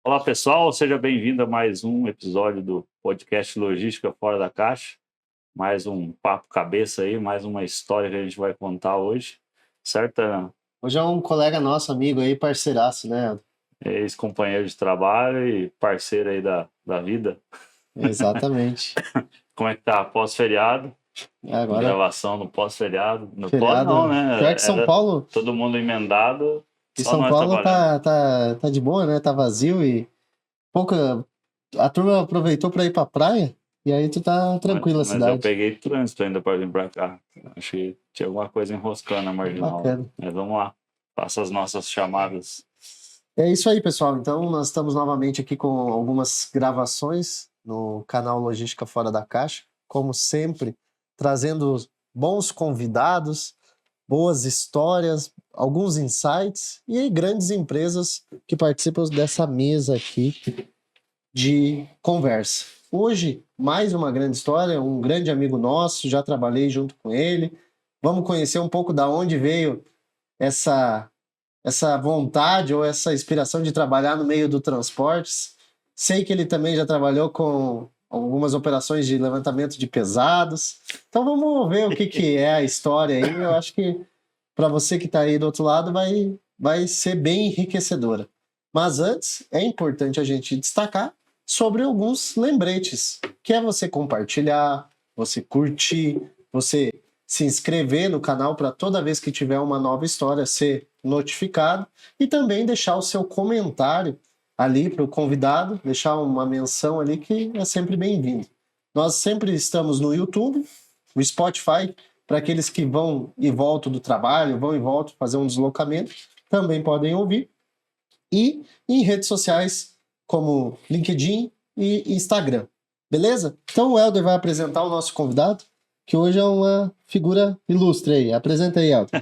Olá, pessoal, seja bem-vindo a mais um episódio do podcast Logística Fora da Caixa. Mais um papo cabeça aí, mais uma história que a gente vai contar hoje. Certa Hoje é um colega nosso, amigo aí, parceiraço, né? ex-companheiro de trabalho e parceiro aí da vida. Exatamente. Como é que tá? Pós-feriado? Agora, Gravação no pós-feriado? No pós não, feriado. Pior né? que São Era Paulo, todo mundo emendado, e só São nós Paulo trabalhando. tá de boa, né? Tá vazio e pouca. A turma aproveitou pra ir pra praia e aí tu tá tranquilo a Mas eu cidade. peguei trânsito ainda para vir para cá. Acho que tinha alguma coisa enroscando na marginal. Bacana. Mas vamos lá. Faça as nossas chamadas. É isso aí, pessoal. Então, nós estamos novamente aqui com algumas gravações no canal Logística Fora da Caixa, como sempre, trazendo bons convidados, boas histórias, alguns insights e grandes empresas que participam dessa mesa aqui de conversa. Hoje, mais uma grande história, um grande amigo nosso, já trabalhei junto com ele. Vamos conhecer um pouco da onde veio essa vontade ou essa inspiração de trabalhar no meio do transportes. Sei que ele também já trabalhou com algumas operações de levantamento de pesados. Então vamos ver o que é a história aí. Eu acho que para você que está aí do outro lado vai ser bem enriquecedora. Mas antes, é importante a gente destacar sobre alguns lembretes, que é você compartilhar, você curtir, você se inscrever no canal para toda vez que tiver uma nova história ser notificado e também deixar o seu comentário ali para o convidado, deixar uma menção ali que é sempre bem-vindo. Nós sempre estamos no YouTube, o Spotify, para aqueles que vão e voltam do trabalho, vão e voltam fazer um deslocamento, também podem ouvir. E em redes sociais como LinkedIn e Instagram. Beleza? Então o Helder vai apresentar o nosso convidado, que hoje é uma figura ilustre aí. Apresenta aí, Helder.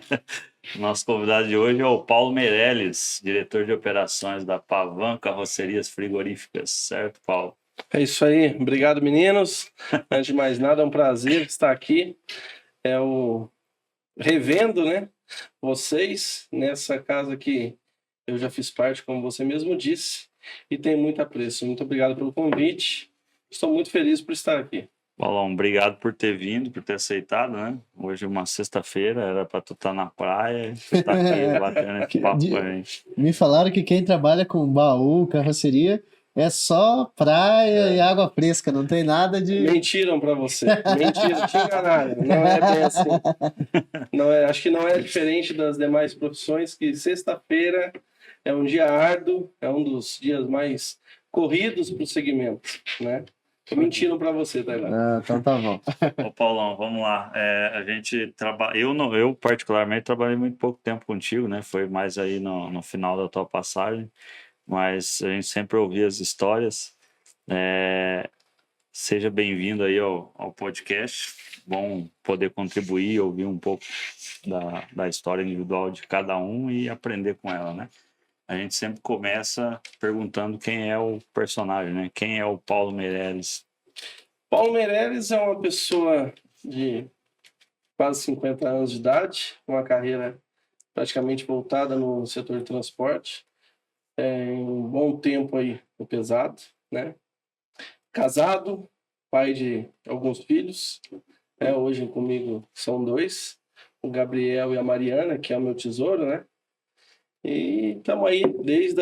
Nosso convidado de hoje é o Paulo Meirelles, diretor de operações da Pavan Carrocerias Frigoríficas. Certo, Paulo? É isso aí. Obrigado, meninos. Antes de mais nada, é um prazer estar aqui. Revendo, né, vocês nessa casa que eu já fiz parte, como você mesmo disse, e tenho muito apreço. Muito obrigado pelo convite. Estou muito feliz por estar aqui. Paulão, obrigado por ter vindo, por ter aceitado, né? Hoje é uma sexta-feira, era para tu estar na praia, tu tá aqui batendo esse papo com a gente. Me falaram que quem trabalha com baú, carroceria, é só praia e água fresca, não tem nada de... Mentiram para você. Mentira, te enganaram. Não é bem assim. Não é, acho que não é diferente das demais profissões, que sexta-feira é um dia árduo, é um dos dias mais corridos para o segmento, né? Mentiram para você, Tailândia. Então tá bom. Ô, Paulão, vamos lá. A gente trabalha. Eu particularmente trabalhei muito pouco tempo contigo, né? Foi mais aí no final da tua passagem, mas a gente sempre ouvia as histórias. Seja bem-vindo aí ao podcast. Bom poder contribuir, ouvir um pouco da história individual de cada um e aprender com ela, né? A gente sempre começa perguntando quem é o personagem, né? Quem é o Paulo Meirelles? Paulo Meirelles é uma pessoa de quase 50 anos de idade, uma carreira praticamente voltada no setor de transporte, um bom tempo aí no pesado, né? Casado, pai de alguns filhos, hoje comigo são 2, o Gabriel e a Mariana, que é o meu tesouro, né? E estamos aí desde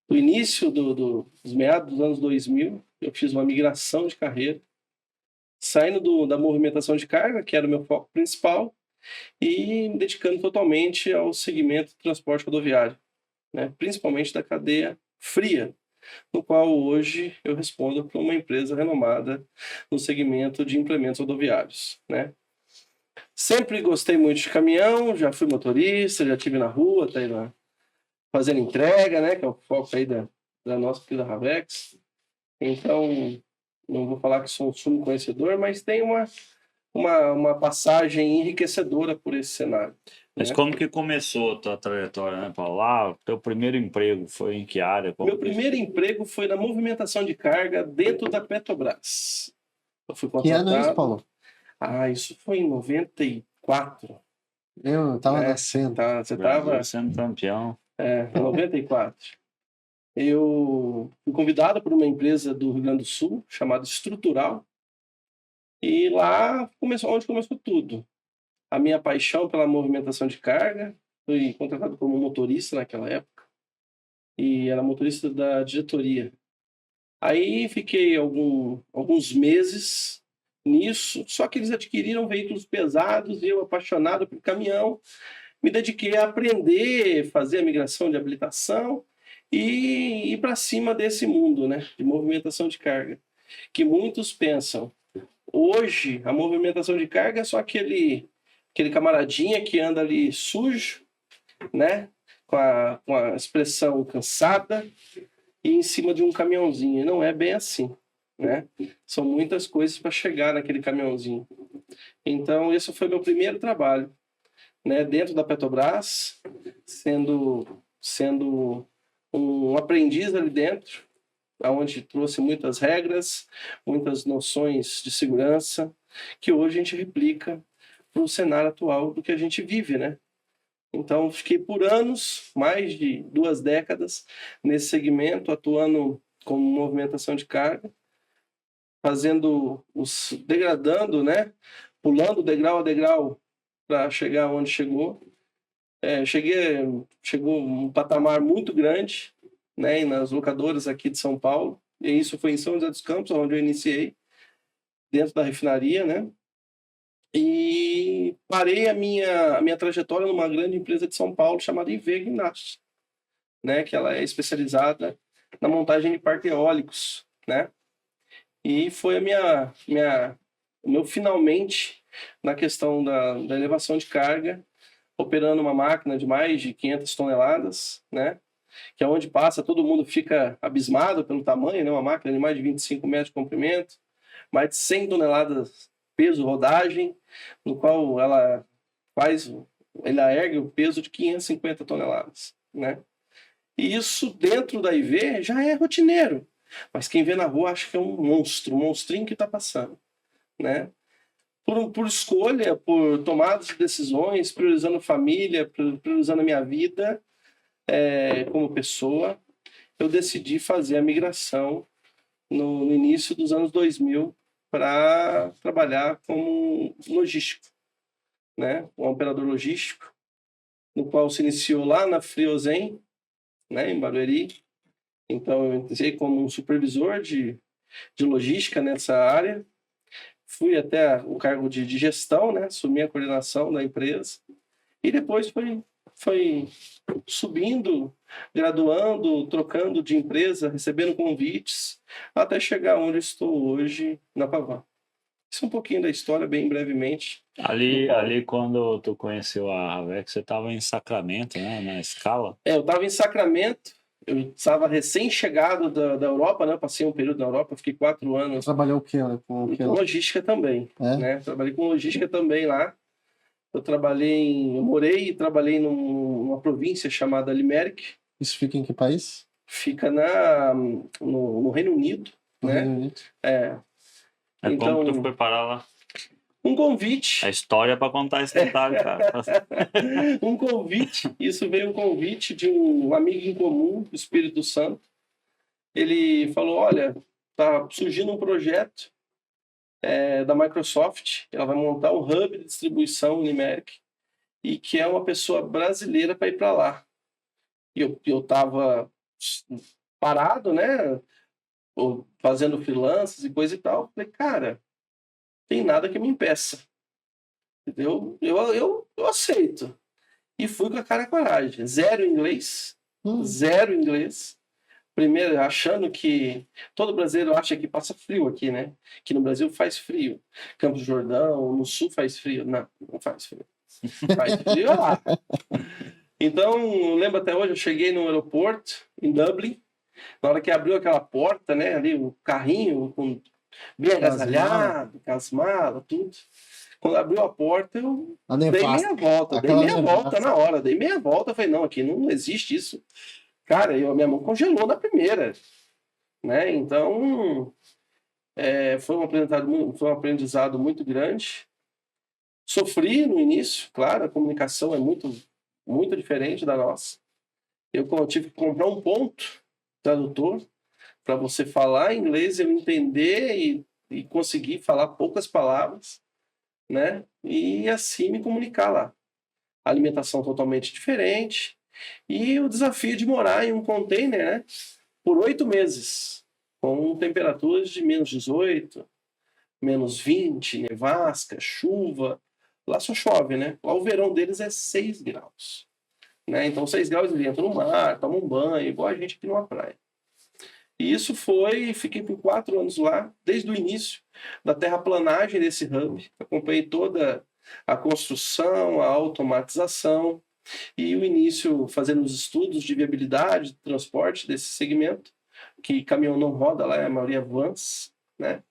o início dos meados dos anos 2000, eu fiz uma migração de carreira, saindo da movimentação de carga, que era o meu foco principal, e me dedicando totalmente ao segmento de transporte rodoviário, né? Principalmente da cadeia fria, no qual hoje eu respondo para uma empresa renomada no segmento de implementos rodoviários, né? Sempre gostei muito de caminhão, já fui motorista, já estive na rua, tá aí lá, fazendo entrega, né? Que é o foco aí da nossa querida Ravex. Então, não vou falar que sou um sumo conhecedor, mas tem uma passagem enriquecedora por esse cenário. Mas como que começou a tua trajetória, né, Paulo? O teu primeiro emprego foi em que área? Meu primeiro emprego foi na movimentação de carga dentro da Petrobras. Eu fui contratado... Que ano é isso, Paulo? Isso foi em 94. Eu tava nascendo. Você estava sendo campeão. 94. eu fui convidado por uma empresa do Rio Grande do Sul, chamada Estrutural, e lá onde começou tudo. A minha paixão pela movimentação de carga, fui contratado como motorista naquela época, e era motorista da diretoria. Aí fiquei alguns meses nisso, só que eles adquiriram veículos pesados e eu, apaixonado por caminhão, me dediquei a aprender, fazer a migração de habilitação e ir para cima desse mundo, né, de movimentação de carga. Que muitos pensam, hoje a movimentação de carga é só aquele camaradinha que anda ali sujo, né, com a expressão cansada e em cima de um caminhãozinho. E não é bem assim, né? São muitas coisas para chegar naquele caminhãozinho. Então, esse foi meu primeiro trabalho, né, dentro da Petrobras, sendo um aprendiz ali dentro, onde trouxe muitas regras, muitas noções de segurança, que hoje a gente replica para o cenário atual do que a gente vive, né? Então, fiquei por anos, mais de 2 décadas, nesse segmento, atuando como movimentação de carga, degradando, né? Pulando degrau a degrau para chegar onde chegou. Chegou um patamar muito grande, né? Nas locadoras aqui de São Paulo. E isso foi em São José dos Campos, onde eu iniciei, dentro da refinaria, né? E parei a minha trajetória numa grande empresa de São Paulo chamada IV Guindaste, né? Que ela é especializada na montagem de parques eólicos, né? E foi o meu finalmente na questão da elevação de carga, operando uma máquina de mais de 500 toneladas, né? Que é onde passa, todo mundo fica abismado pelo tamanho, né? Uma máquina de mais de 25 metros de comprimento, mais de 100 toneladas peso rodagem, no qual ela ergue o peso de 550 toneladas, né? E isso dentro da IV já é rotineiro, mas quem vê na rua acha que é um monstro, um monstrinho que está passando, né? Por escolha, por tomadas de decisões, priorizando família, priorizando a minha vida como pessoa, eu decidi fazer a migração no início dos anos 2000 para trabalhar como logístico, né? Um operador logístico, no qual se iniciou lá na Friozem, né, em Barueri. Então, eu entrei como um supervisor de logística nessa área. Fui até o cargo de gestão, né? Assumi a coordenação da empresa. E depois foi subindo, graduando, trocando de empresa, recebendo convites, até chegar onde estou hoje, na Pavan. Isso é um pouquinho da história, bem brevemente. Ali quando tu conheceu a Ravex, você estava em Sacramento, né? Na Scala. Eu estava em Sacramento, eu estava recém-chegado da Europa, né? Eu passei um período na Europa, fiquei 4 anos. Trabalhou o quê? Com logística também, né? Trabalhei com logística também lá. Eu morei e trabalhei numa província chamada Limerick. Isso fica em que país? Fica no Reino Unido, né? Reino Unido. Então, como tu foi parar lá? Um convite. A história para contar esse detalhe, cara. Um convite. Isso veio um convite de um amigo em comum, do Espírito Santo. Ele falou, olha, tá surgindo um projeto da Microsoft. Ela vai montar um hub de distribuição em Limerick e que é uma pessoa brasileira para ir para lá. E eu estava parado, né? Fazendo freelances e coisa e tal. Falei, cara, tem nada que me impeça. Entendeu? Eu aceito. E fui com a cara e coragem. Zero inglês. Primeiro, achando que todo brasileiro acha que passa frio aqui, né? Que no Brasil faz frio. Campos do Jordão, no sul faz frio. Não faz frio. Faz frio lá. Então, lembro até hoje, eu cheguei no aeroporto, em Dublin, na hora que abriu aquela porta, né? Ali o carrinho, bem agasalhado, com as malas, tudo. Quando abriu a porta, eu dei meia volta na hora. Dei meia volta, falei, não, aqui não existe isso. Cara, minha mão congelou na primeira, né? Então, foi um aprendizado muito grande. Sofri no início, claro, a comunicação é muito, muito diferente da nossa. Eu tive que comprar um ponto tradutor, para você falar inglês, eu entender e conseguir falar poucas palavras, né? E assim me comunicar lá. A alimentação totalmente diferente e o desafio de morar em um container, né? Por 8 meses, com temperaturas de -18, -20, nevasca, chuva. Lá só chove, né? Lá o verão deles é 6 graus. Né? Então, 6 graus eles entram no mar, tomam um banho, igual a gente aqui numa praia. E isso fiquei por 4 anos lá, desde o início da terraplanagem desse hub. Acompanhei toda a construção, a automatização e o início fazendo os estudos de viabilidade, de transporte desse segmento, que caminhão não roda lá, a maioria é vans, né?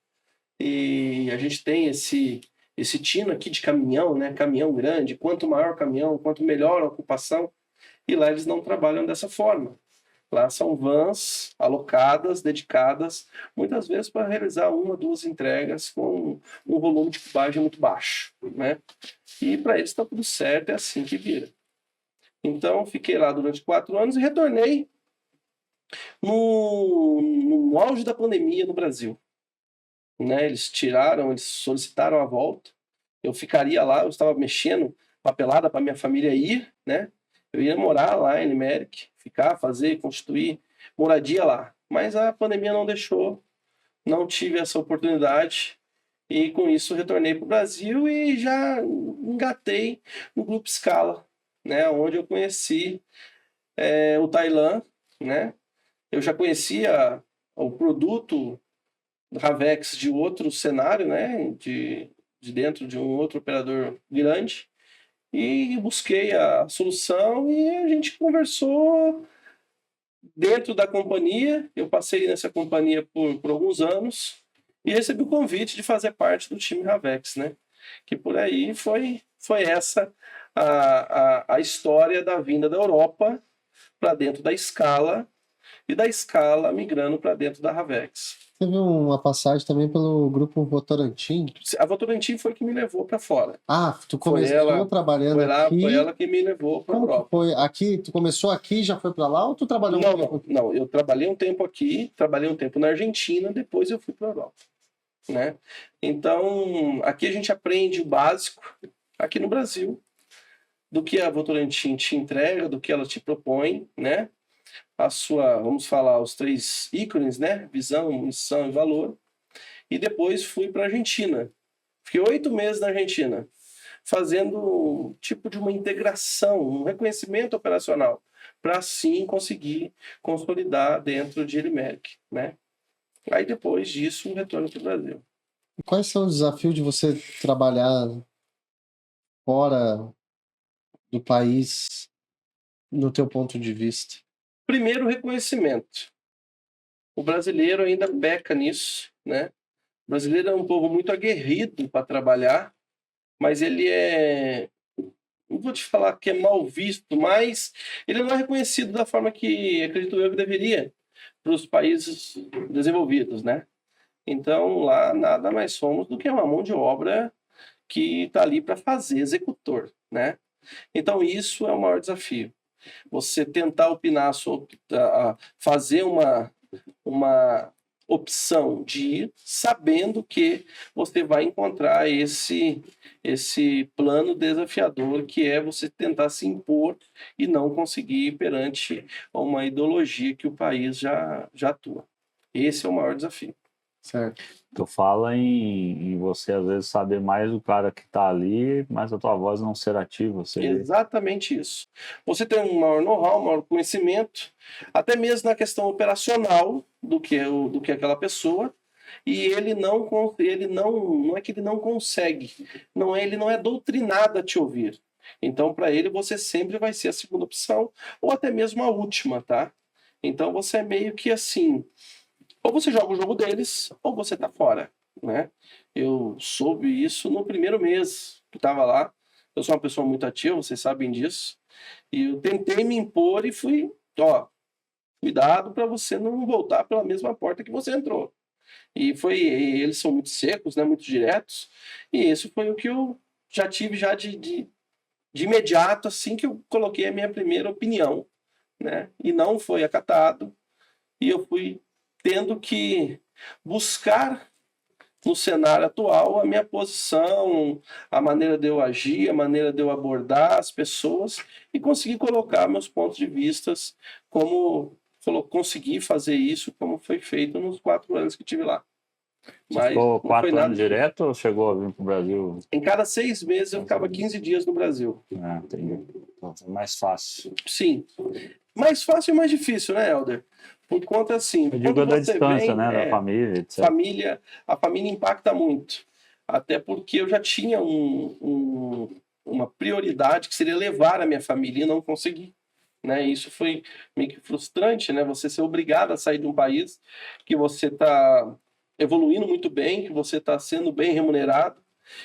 E a gente tem esse tino aqui de caminhão, né? Caminhão grande, quanto maior o caminhão, quanto melhor a ocupação, e lá eles não trabalham dessa forma. Lá são vans alocadas, dedicadas, muitas vezes para realizar 1 ou 2 entregas com um volume de cubagem muito baixo, né? E para eles está tudo certo, é assim que vira. Então, fiquei lá durante 4 anos e retornei no auge da pandemia no Brasil. Né? Eles solicitaram a volta. Eu ficaria lá, eu estava mexendo papelada para minha família ir, né? Eu ia morar lá em Limerick, constituir moradia lá. Mas a pandemia não deixou, não tive essa oportunidade e com isso retornei para o Brasil e já engatei no Grupo Scala, né? Onde eu conheci o Taylan, né? Eu já conhecia o produto Ravex de outro cenário, né? De dentro de um outro operador grande. E busquei a solução e a gente conversou dentro da companhia. Eu passei nessa companhia por alguns anos e recebi o convite de fazer parte do time Ravex, né? Que por aí foi essa a história da vinda da Europa para dentro da Scala e da Scala migrando para dentro da Ravex. Teve uma passagem também pelo grupo Votorantim. A Votorantim foi que me levou para fora. Ah, tu começou trabalhando aqui. Foi ela que me levou para a Europa. Foi aqui? Tu começou aqui e já foi para lá ou tu trabalhou um tempo? Não, eu trabalhei um tempo aqui, trabalhei um tempo na Argentina, depois eu fui para a Europa. Né? Então, aqui a gente aprende o básico, aqui no Brasil, do que a Votorantim te entrega, do que ela te propõe, né? Vamos falar, os 3 ícones, né? Visão, missão e valor. E depois fui para a Argentina. Fiquei 8 meses na Argentina, fazendo um tipo de uma integração, um reconhecimento operacional, para assim conseguir consolidar dentro de Elimeric, né? Aí depois disso, um retorno para o Brasil. Quais são os desafios de você trabalhar fora do país, no teu ponto de vista? Primeiro, reconhecimento. O brasileiro ainda peca nisso, né? O brasileiro é um povo muito aguerrido para trabalhar, mas ele não vou te falar que é mal visto, mas ele não é reconhecido da forma que acredito eu que deveria para os países desenvolvidos, né? Então, lá nada mais somos do que uma mão de obra que está ali para fazer, executor, né? Então, isso é o maior desafio. Você tentar opinar sobre fazer uma opção de ir sabendo que você vai encontrar esse plano desafiador que é você tentar se impor e não conseguir perante uma ideologia que o país já atua. Esse é o maior desafio. Certo. Tu fala em você, às vezes, saber mais do cara que está ali, mas a tua voz não ser ativa. Exatamente isso. Você tem um maior know-how, um maior conhecimento, até mesmo na questão operacional do que aquela pessoa, e ele não é que ele não consegue, ele não é doutrinado a te ouvir. Então, para ele, você sempre vai ser a segunda opção, ou até mesmo a última, tá? Então, você é meio que assim... Ou você joga o jogo deles, ou você tá fora, né? Eu soube isso no primeiro mês que estava lá. Eu sou uma pessoa muito ativa, vocês sabem disso. E eu tentei me impor e fui, cuidado para você não voltar pela mesma porta que você entrou. Eles são muito secos, né? Muito diretos. E isso foi o que eu já tive de imediato, assim que eu coloquei a minha primeira opinião, né? E não foi acatado. e eu fui tendo que buscar no cenário atual a minha posição, a maneira de eu agir, a maneira de eu abordar as pessoas e conseguir colocar meus pontos de vistas como consegui fazer isso como foi feito nos 4 anos que tive lá. Você Mas ficou não foi 4 nada anos difícil. direto ou chegou a vir para o Brasil? Em cada 6 meses eu ficava 15 dias no Brasil. Ah, entendi. Então, foi mais fácil. Sim. Mais fácil e mais difícil, né, Helder? Por conta assim, Eu digo quando da você distância, vem, né? Da família, etc. a família impacta muito. Até porque eu já tinha uma prioridade que seria levar a minha família e não consegui. Né? Isso foi meio que frustrante, né? Você ser obrigado a sair de um país que você está evoluindo muito bem, que você está sendo bem remunerado,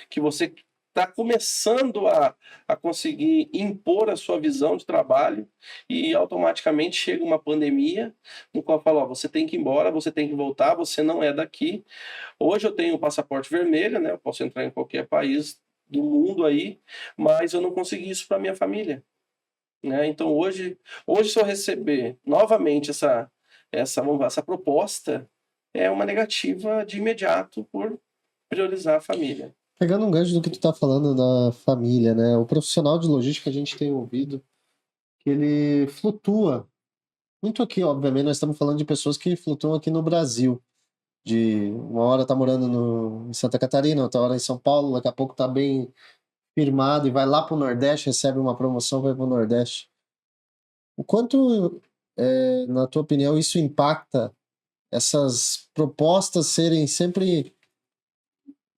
que você está começando a conseguir impor a sua visão de trabalho e automaticamente chega uma pandemia no qual fala, ó, você tem que ir embora, você tem que voltar, você não é daqui. Hoje eu tenho o passaporte vermelho, né? Eu posso entrar em qualquer país do mundo aí, mas eu não consegui isso para minha família. Né? Então hoje se eu receber novamente essa proposta, é uma negativa de imediato por priorizar a família. Pegando um gancho do que tu tá falando da família, né? O profissional de logística a gente tem ouvido que ele flutua. Muito aqui, obviamente, nós estamos falando de pessoas que flutuam aqui no Brasil. De uma hora tá morando em Santa Catarina, outra hora em São Paulo, daqui a pouco tá bem firmado e vai lá pro Nordeste, recebe uma promoção, vai pro Nordeste. O quanto, na tua opinião, isso impacta essas propostas serem sempre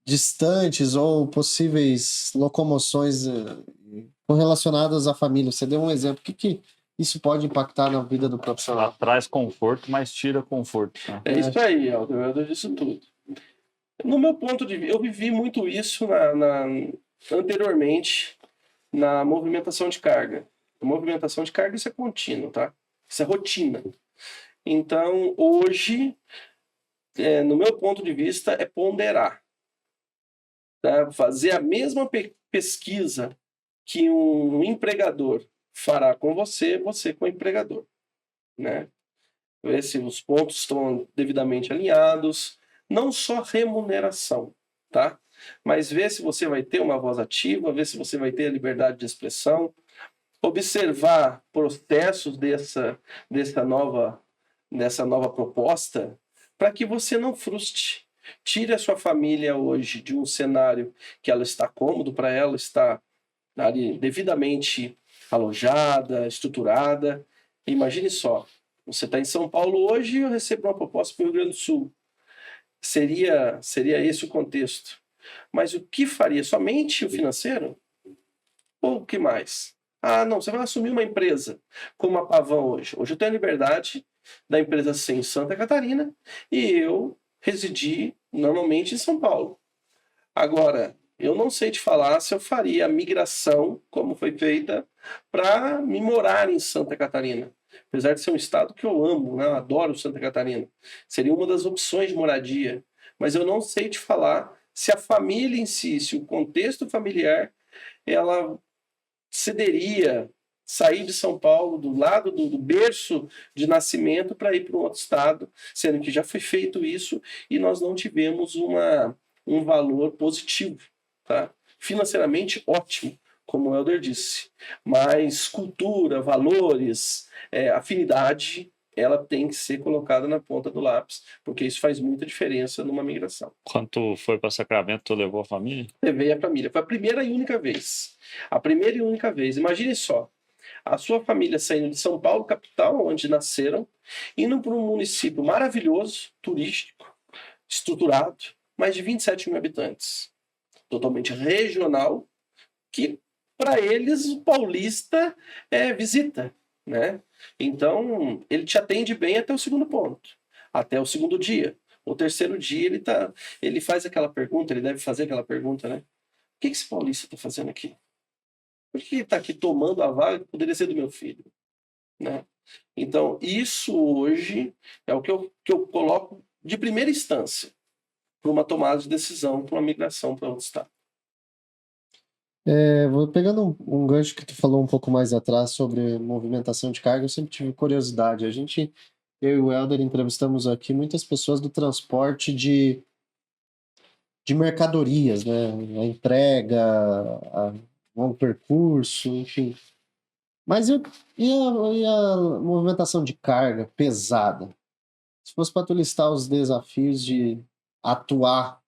distantes ou possíveis locomoções correlacionadas à família? Você deu um exemplo. O que isso pode impactar na vida do Ela profissional? traz conforto, mas tira conforto. Né? É isso aí, Aldo disso tudo. No meu ponto de vista, eu vivi muito isso anteriormente na movimentação de carga. A movimentação de carga, isso é contínuo, tá? Isso é rotina. Então, hoje, no meu ponto de vista, é ponderar. Tá? Fazer a mesma pesquisa que um empregador fará com você, você com o empregador. Né? Ver se os pontos estão devidamente alinhados, não só remuneração, tá? Mas ver se você vai ter uma voz ativa, ver se você vai ter a liberdade de expressão, observar processos dessa nova proposta, para que você não frustre. Tire a sua família hoje de um cenário que ela está cômodo para ela, está ali devidamente alojada, estruturada. Imagine só, você está em São Paulo hoje e eu recebo uma proposta para o Rio Grande do Sul. Seria esse o contexto. Mas o que faria? Somente o financeiro? Ou o que mais? Ah, não, você vai assumir uma empresa como a Pavão hoje. Hoje eu tenho a liberdade da empresa ser em Santa Catarina e eu residir normalmente em São Paulo. Agora, eu não sei te falar se eu faria a migração, como foi feita, para me morar em Santa Catarina. Apesar de ser um estado que eu amo, né? Eu adoro Santa Catarina. Seria uma das opções de moradia. Mas eu não sei te falar se a família em si, se o contexto familiar, ela cederia sair de São Paulo, do lado do berço de nascimento, para ir para um outro estado, sendo que já foi feito isso e nós não tivemos um valor positivo. Tá? Financeiramente, ótimo, como o Helder disse. Mas cultura, valores, afinidade, ela tem que ser colocada na ponta do lápis, porque isso faz muita diferença numa migração. Quando tu foi para Sacramento, tu levou a família? Levei a família. Foi a primeira e única vez. A primeira e única vez. Imagine só, a sua família saindo de São Paulo, capital, onde nasceram, indo para um município maravilhoso, turístico, estruturado, mais de 27 mil habitantes. Totalmente regional, que para eles o paulista é visita, né? Então, ele te atende bem até o segundo ponto, até o segundo dia. O terceiro dia ele faz aquela pergunta, ele deve fazer aquela pergunta, né? O que esse paulista está fazendo aqui? Por que ele está aqui tomando a vaga que poderia ser do meu filho? Né? Então, isso hoje é o que eu coloco de primeira instância para uma tomada de decisão, para uma migração para outro estado. Pegando um gancho que tu falou um pouco mais atrás sobre movimentação de carga, eu sempre tive curiosidade. A gente eu e o Helder entrevistamos aqui muitas pessoas do transporte de mercadorias, né? A entrega, a longo percurso, enfim. Mas e a movimentação de carga pesada? Se fosse para tu listar os desafios de atuar,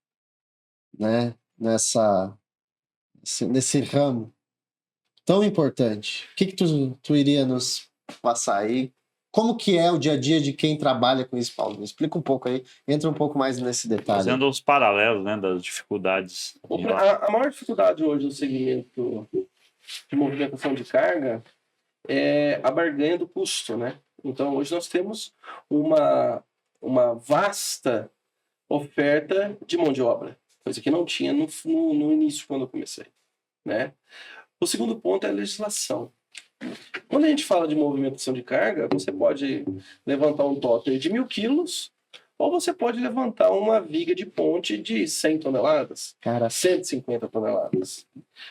né, nesse ramo tão importante, o que tu iria nos passar aí? Como que é o dia a dia de quem trabalha com isso, Paulo? Me explica um pouco aí, entra um pouco mais nesse detalhe. Fazendo os paralelos, né, das dificuldades. A maior dificuldade hoje no segmento de movimentação de carga é a barganha do custo, né? Então, hoje nós temos uma vasta oferta de mão de obra, coisa que não tinha no início, quando eu comecei, né? O segundo ponto é a legislação. Quando a gente fala de movimentação de carga, você pode levantar um totter de 1.000 quilos, ou você pode levantar uma viga de ponte de 100 toneladas, Cara, 150 toneladas.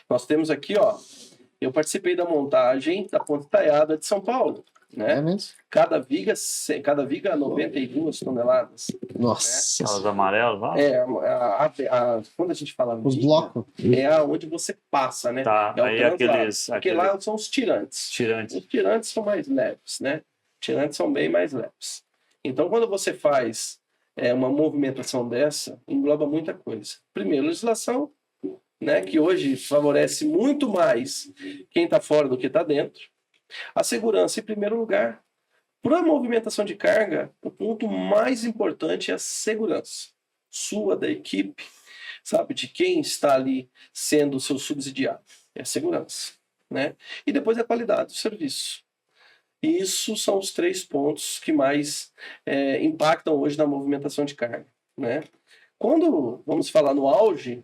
Nós temos aqui, ó, eu participei da montagem da Ponte Taiada de São Paulo, né? é mesmo? Cada viga 92 toneladas. Nossa. Aquelas amarelas lá? Quando a gente fala Os viga, blocos. é onde você passa, né? Tá, É o aí translado. Porque lá são os tirantes. tirantes. Os tirantes são mais leves, né? Os tirantes são bem mais leves. Então, quando você faz uma movimentação dessa, engloba muita coisa. Primeiro, legislação, né, que hoje favorece muito mais quem está fora do que está dentro. A segurança, em primeiro lugar. Para a movimentação de carga, o ponto mais importante é a segurança sua, da equipe, sabe, de quem está ali sendo o seu subsidiário. É a segurança, né? E depois a qualidade do serviço. Isso são os 3 pontos que mais impactam hoje na movimentação de carga, né? Quando vamos falar no auge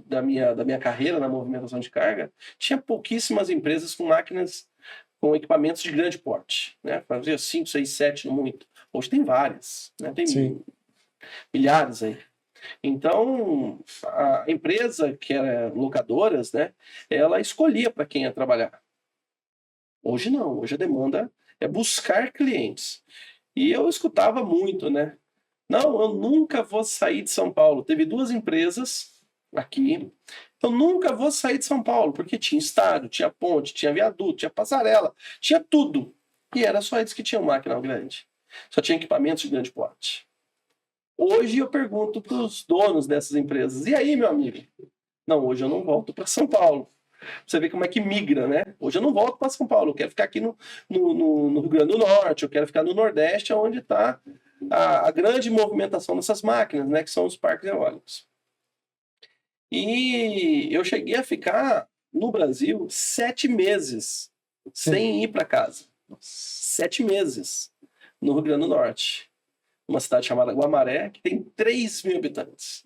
da minha carreira na movimentação de carga, tinha pouquíssimas empresas com máquinas com equipamentos de grande porte, né? Fazia 5, 6, 7 no muito. Hoje tem várias, né? Tem Sim. milhares aí. Então, a empresa que era locadoras, né? Ela escolhia para quem ia trabalhar. Hoje não. Hoje a demanda é buscar clientes. E eu escutava muito, né? Não, eu nunca vou sair de São Paulo. Teve 2 empresas aqui. Eu nunca vou sair de São Paulo, porque tinha estádio, tinha ponte, tinha viaduto, tinha passarela, tinha tudo. E era só eles que tinham máquina grande. Só tinha equipamentos de grande porte. Hoje eu pergunto para os donos dessas empresas, e aí, meu amigo? Não, hoje eu não volto para São Paulo. Você vê como é que migra, né? Hoje eu não volto para São Paulo, eu quero ficar aqui no Rio Grande do Norte, eu quero ficar no Nordeste, onde está a grande movimentação dessas máquinas, né? Que são os parques eólicos. E eu cheguei a ficar no Brasil 7 meses sem ir para casa. 7 meses no Rio Grande do Norte. Uma cidade chamada Guamaré, que tem 3.000 habitantes.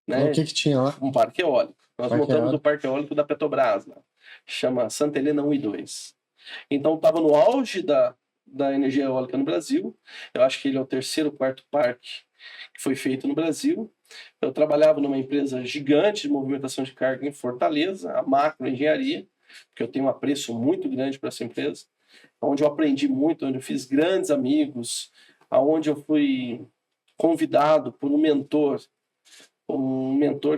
Né? O que tinha lá? Um parque eólico. Nós montamos o parque eólico da Petrobras, né? Chama Santa Helena 1 e 2. Então estava no auge da energia eólica no Brasil. Eu acho que ele é o 3º, 4º parque que foi feito no Brasil. Eu trabalhava numa empresa gigante de movimentação de carga em Fortaleza, a Macro Engenharia, porque eu tenho um apreço muito grande para essa empresa, onde eu aprendi muito, onde eu fiz grandes amigos, aonde eu fui convidado por um mentor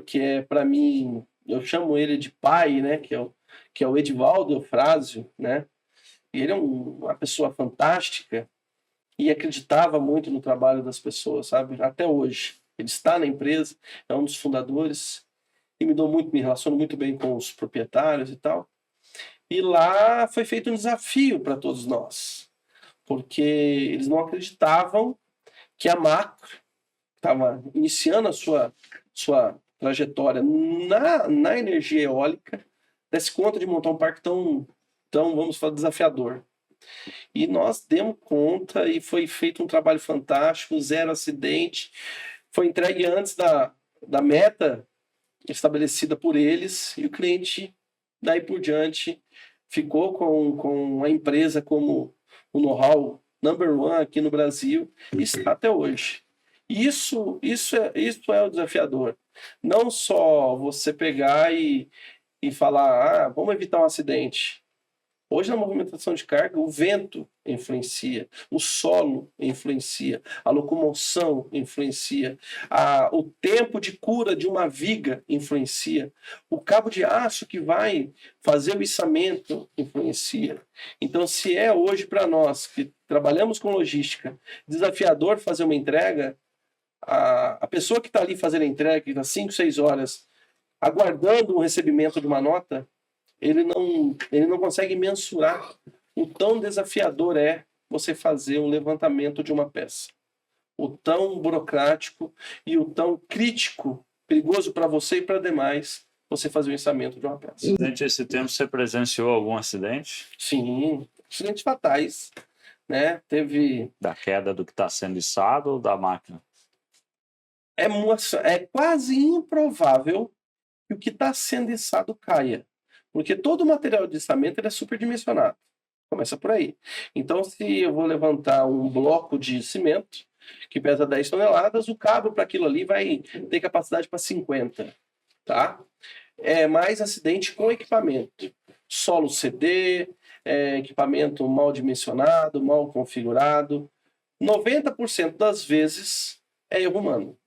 que é, para mim, eu chamo ele de pai, né, que é o Edivaldo Eufrásio, né? E ele é uma pessoa fantástica e acreditava muito no trabalho das pessoas, sabe? Até hoje. Ele está na empresa, é um dos fundadores e me relaciono muito bem com os proprietários e tal. E lá foi feito um desafio para todos nós, porque eles não acreditavam que a Macro estava iniciando a sua trajetória na energia eólica, desse conta de montar um parque tão, vamos falar, desafiador. E nós demos conta e foi feito um trabalho fantástico, 0 acidente. Foi entregue antes da meta estabelecida por eles e o cliente, daí por diante, ficou com a empresa como o know-how number 1 aqui no Brasil e está até hoje. Isso é o desafiador. Não só você pegar e falar, vamos evitar um acidente. Hoje, na movimentação de carga, o vento influencia, o solo influencia, a locomoção influencia, o tempo de cura de uma viga influencia, o cabo de aço que vai fazer o içamento influencia. Então, se é hoje para nós, que trabalhamos com logística, desafiador fazer uma entrega, a pessoa que está ali fazendo a entrega, que está 5, 6 horas, aguardando o recebimento de uma nota, ele não consegue mensurar o tão desafiador é você fazer um levantamento de uma peça. O tão burocrático e o tão crítico, perigoso para você e para demais, você fazer o içamento de uma peça. Durante esse tempo, você presenciou algum acidente? Sim, acidentes fatais. Né? Teve... Da queda do que está sendo içado ou da máquina? É quase improvável que o que está sendo içado caia. Porque todo o material de içamento ele é superdimensionado. Começa por aí. Então, se eu vou levantar um bloco de cimento que pesa 10 toneladas, o cabo para aquilo ali vai ter capacidade para 50. Tá? É mais acidente com equipamento. Solo CD, equipamento mal dimensionado, mal configurado. 90% das vezes é erro humano.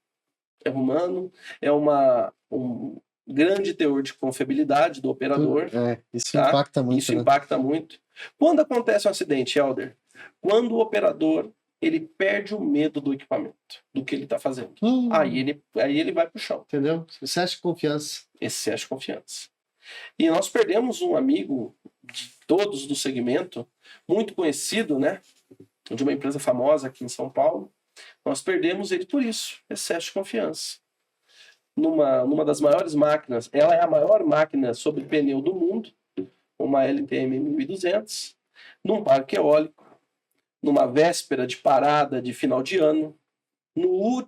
Erro humano é um grande teor de confiabilidade do operador. Isso tá? impacta muito. Isso impacta muito. Quando acontece um acidente, Helder? Quando o operador ele perde o medo do equipamento, do que ele está fazendo. Aí ele vai para o chão. Entendeu? Excesso de confiança. Excesso de confiança. E nós perdemos um amigo de todos do segmento, muito conhecido, né? De uma empresa famosa aqui em São Paulo. Nós perdemos ele por isso, excesso de confiança. Numa das maiores máquinas, ela é a maior máquina sobre pneu do mundo, uma LTM 1200, num parque eólico, numa véspera de parada de final de ano,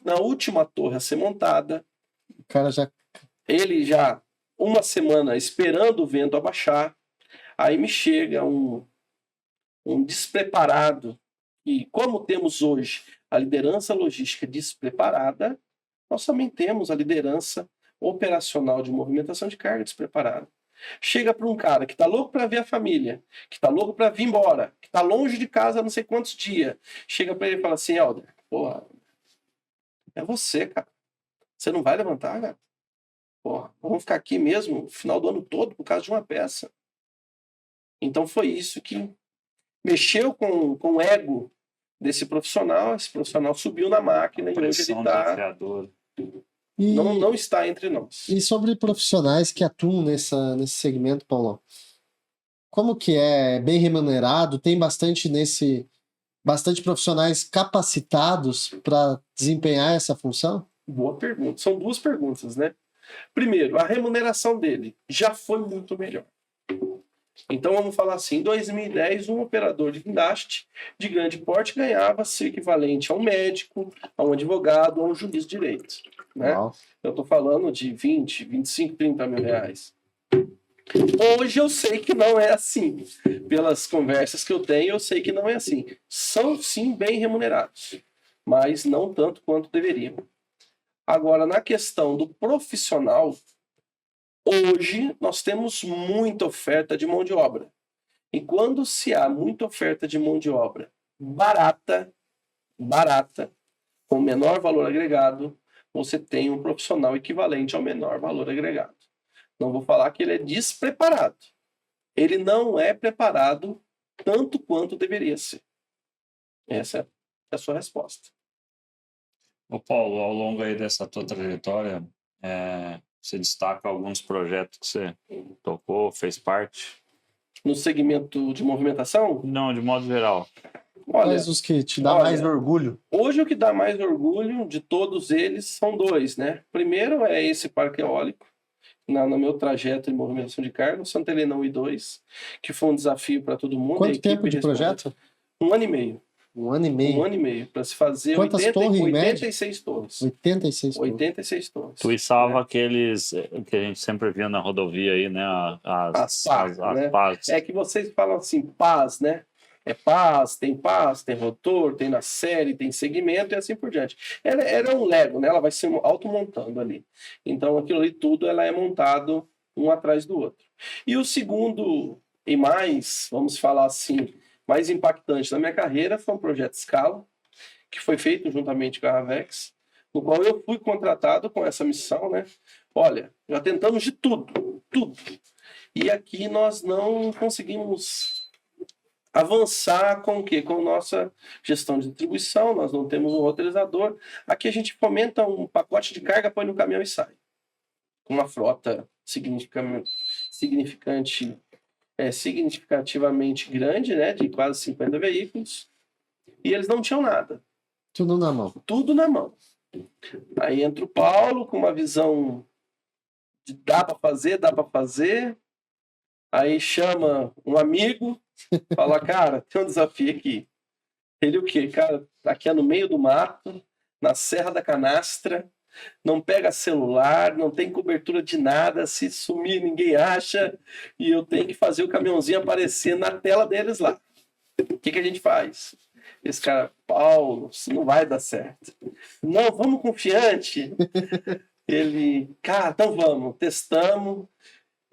na última torre a ser montada. O cara Ele já, uma semana esperando o vento abaixar, aí me chega um despreparado, e como temos hoje a liderança logística despreparada, nós também temos a liderança operacional de movimentação de carga despreparada. Chega para um cara que está louco para ver a família, que está louco para vir embora, que está longe de casa há não sei quantos dias. Chega para ele e fala assim, Helder, porra, é você, cara. Você não vai levantar, cara? Porra, vamos ficar aqui mesmo o final do ano todo por causa de uma peça. Então foi isso que mexeu com o ego desse profissional. Esse profissional subiu na máquina e hoje ele está... Não está entre nós. E sobre profissionais que atuam nesse segmento, Paulo, como que é bem remunerado? Tem bastante profissionais capacitados para desempenhar essa função? Boa pergunta. São duas perguntas, né? Primeiro, a remuneração dele já foi muito melhor. Então vamos falar assim, em 2010 um operador de guindaste de grande porte ganhava seu equivalente a um médico, a um advogado, a um juiz de direito. Né? Eu estou falando de 20, 25, 30 mil reais. Hoje eu sei que não é assim. Pelas conversas que eu tenho, eu sei que não é assim. São sim bem remunerados, mas não tanto quanto deveriam. Agora, na questão do profissional, hoje nós temos muita oferta de mão de obra. E quando se há muita oferta de mão de obra barata, com menor valor agregado, você tem um profissional equivalente ao menor valor agregado. Não vou falar que ele é despreparado. Ele não é preparado tanto quanto deveria ser. Essa é a sua resposta. Ô Paulo, ao longo aí dessa tua trajetória, você destaca alguns projetos que você tocou, fez parte? No segmento de movimentação? Não, de modo geral. Quais os que te dá mais orgulho? Hoje o que dá mais orgulho de todos eles são dois, né? Primeiro é esse parque eólico, no meu trajeto de movimentação de carga, o Santa Helena 1 e 2, que foi um desafio para todo mundo. Quanto tempo de projeto? 1 ano e meio. 1 ano e meio. 1 ano e meio, para se fazer 86 torres. 86 torres. Tu içava aqueles que a gente sempre via na rodovia aí, né? As pás. É que vocês falam assim, pás, né? É pás, tem rotor, tem na série, tem segmento e assim por diante. Ela é um Lego, né? Ela vai se automontando ali. Então aquilo ali tudo ela é montado um atrás do outro. E o segundo e mais, vamos falar assim, mais impactante da minha carreira foi um projeto Scala, que foi feito juntamente com a Ravex, no qual eu fui contratado com essa missão, né? Olha, já tentamos de tudo, tudo. E aqui nós não conseguimos avançar com o quê? Com nossa gestão de distribuição, nós não temos um roteirizador. Aqui a gente fomenta um pacote de carga, põe no caminhão e sai. Com uma frota significativamente grande, né? De quase 50 veículos. E eles não tinham nada. Tudo na mão. Tudo na mão. Aí entra o Paulo com uma visão de dá para fazer. Aí chama um amigo, fala, cara, tem um desafio aqui. Ele o quê? Cara, aqui é no meio do mato, na Serra da Canastra, não pega celular, não tem cobertura de nada, se sumir ninguém acha, e eu tenho que fazer o caminhãozinho aparecer na tela deles lá. O que a gente faz? Esse cara, Paulo, isso não vai dar certo. Não, vamos confiante. Ele, cara, então vamos, testamos.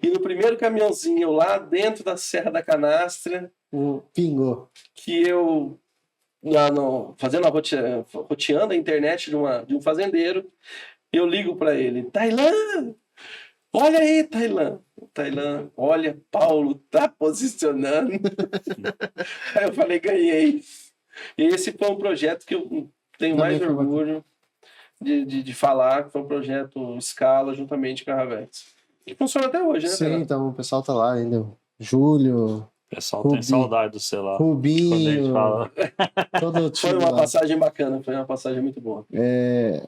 E no primeiro caminhãozinho lá dentro da Serra da Canastra, Pingou. que eu, fazendo roteando a internet de um fazendeiro, eu ligo para ele, Tailan, olha aí, Tailan. Tailan, olha, Paulo tá posicionando. Aí eu falei, ganhei. E esse foi um projeto que eu tenho mais orgulho de falar, que foi um projeto Scala juntamente com a Ravex. Que funciona até hoje, né? Sim, Tailan? então o pessoal tá lá ainda. Júlio, O pessoal tem saudade do celular. Quando a gente Rubinho, fala. todo o Foi time uma lá. passagem bacana, foi uma passagem muito boa.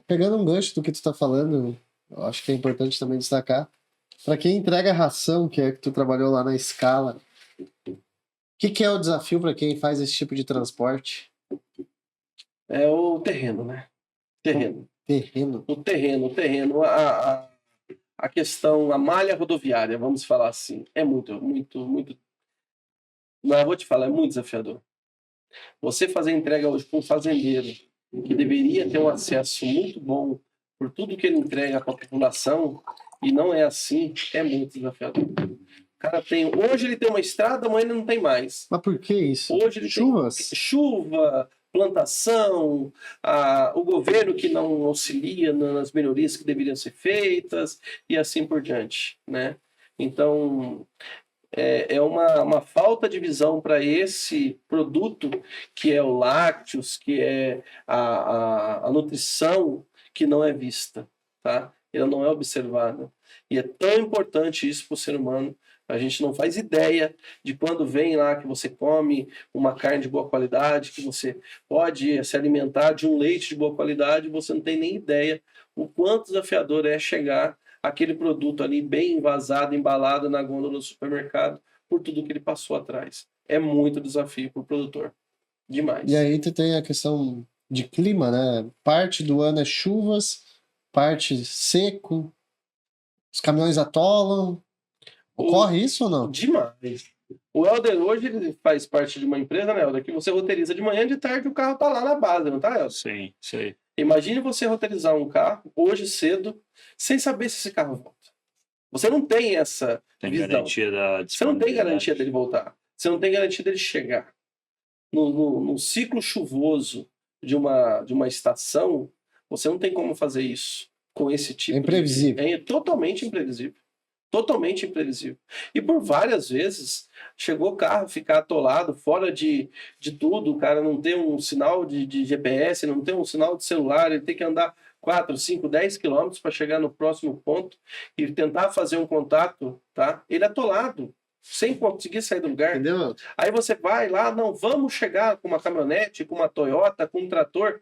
Pegando um gancho do que tu tá falando, eu acho que é importante também destacar, para quem entrega ração, que é que tu trabalhou lá na Scala, o que é o desafio para quem faz esse tipo de transporte? É o terreno, né? Terreno. Terreno. O terreno. A questão, a malha rodoviária, vamos falar assim, é muito. Não, eu vou te falar, é muito desafiador. Você fazer entrega hoje para um fazendeiro que deveria ter um acesso muito bom por tudo que ele entrega para a população, e não é assim, é muito desafiador. O cara hoje ele tem uma estrada, amanhã ele não tem mais. Mas por que isso? Hoje ele Chuvas? tem chuva, plantação, o governo que não auxilia nas melhorias que deveriam ser feitas e assim por diante, né? Então, é uma falta de visão para esse produto que é o lácteos, que é a nutrição que não é vista, tá? Ela não é observada. E é tão importante isso para o ser humano. A gente não faz ideia de quando vem lá que você come uma carne de boa qualidade, que você pode se alimentar de um leite de boa qualidade, você não tem nem ideia o quanto desafiador é chegar aquele produto ali bem envasado, embalado na gôndola do supermercado, por tudo que ele passou atrás. É muito desafio para o produtor. Demais. E aí tu tem a questão de clima, né? Parte do ano é chuvas, parte seco, os caminhões atolam. Ocorre isso ou não? Demais. O Helder hoje ele faz parte de uma empresa, né, Helder, que você roteiriza de manhã, de tarde o carro tá lá na base, não tá, Helder? Sim, sei. Imagine você roteirizar um carro hoje cedo, sem saber se esse carro volta. Você não tem essa visão. Garantia da Você não tem garantia dele voltar. Você não tem garantia dele chegar. No ciclo chuvoso de uma estação, você não tem como fazer isso com esse tipo É imprevisível. É totalmente imprevisível. Totalmente imprevisível. E por várias vezes chegou o carro ficar atolado, fora de tudo, o cara não tem um sinal de GPS, não tem um sinal de celular, ele tem que andar 4, 5, 10 quilômetros para chegar no próximo ponto e tentar fazer um contato, tá? Ele é atolado, sem conseguir sair do lugar. Entendeu? Aí você vai lá, não, vamos chegar com uma caminhonete, com uma Toyota, com um trator.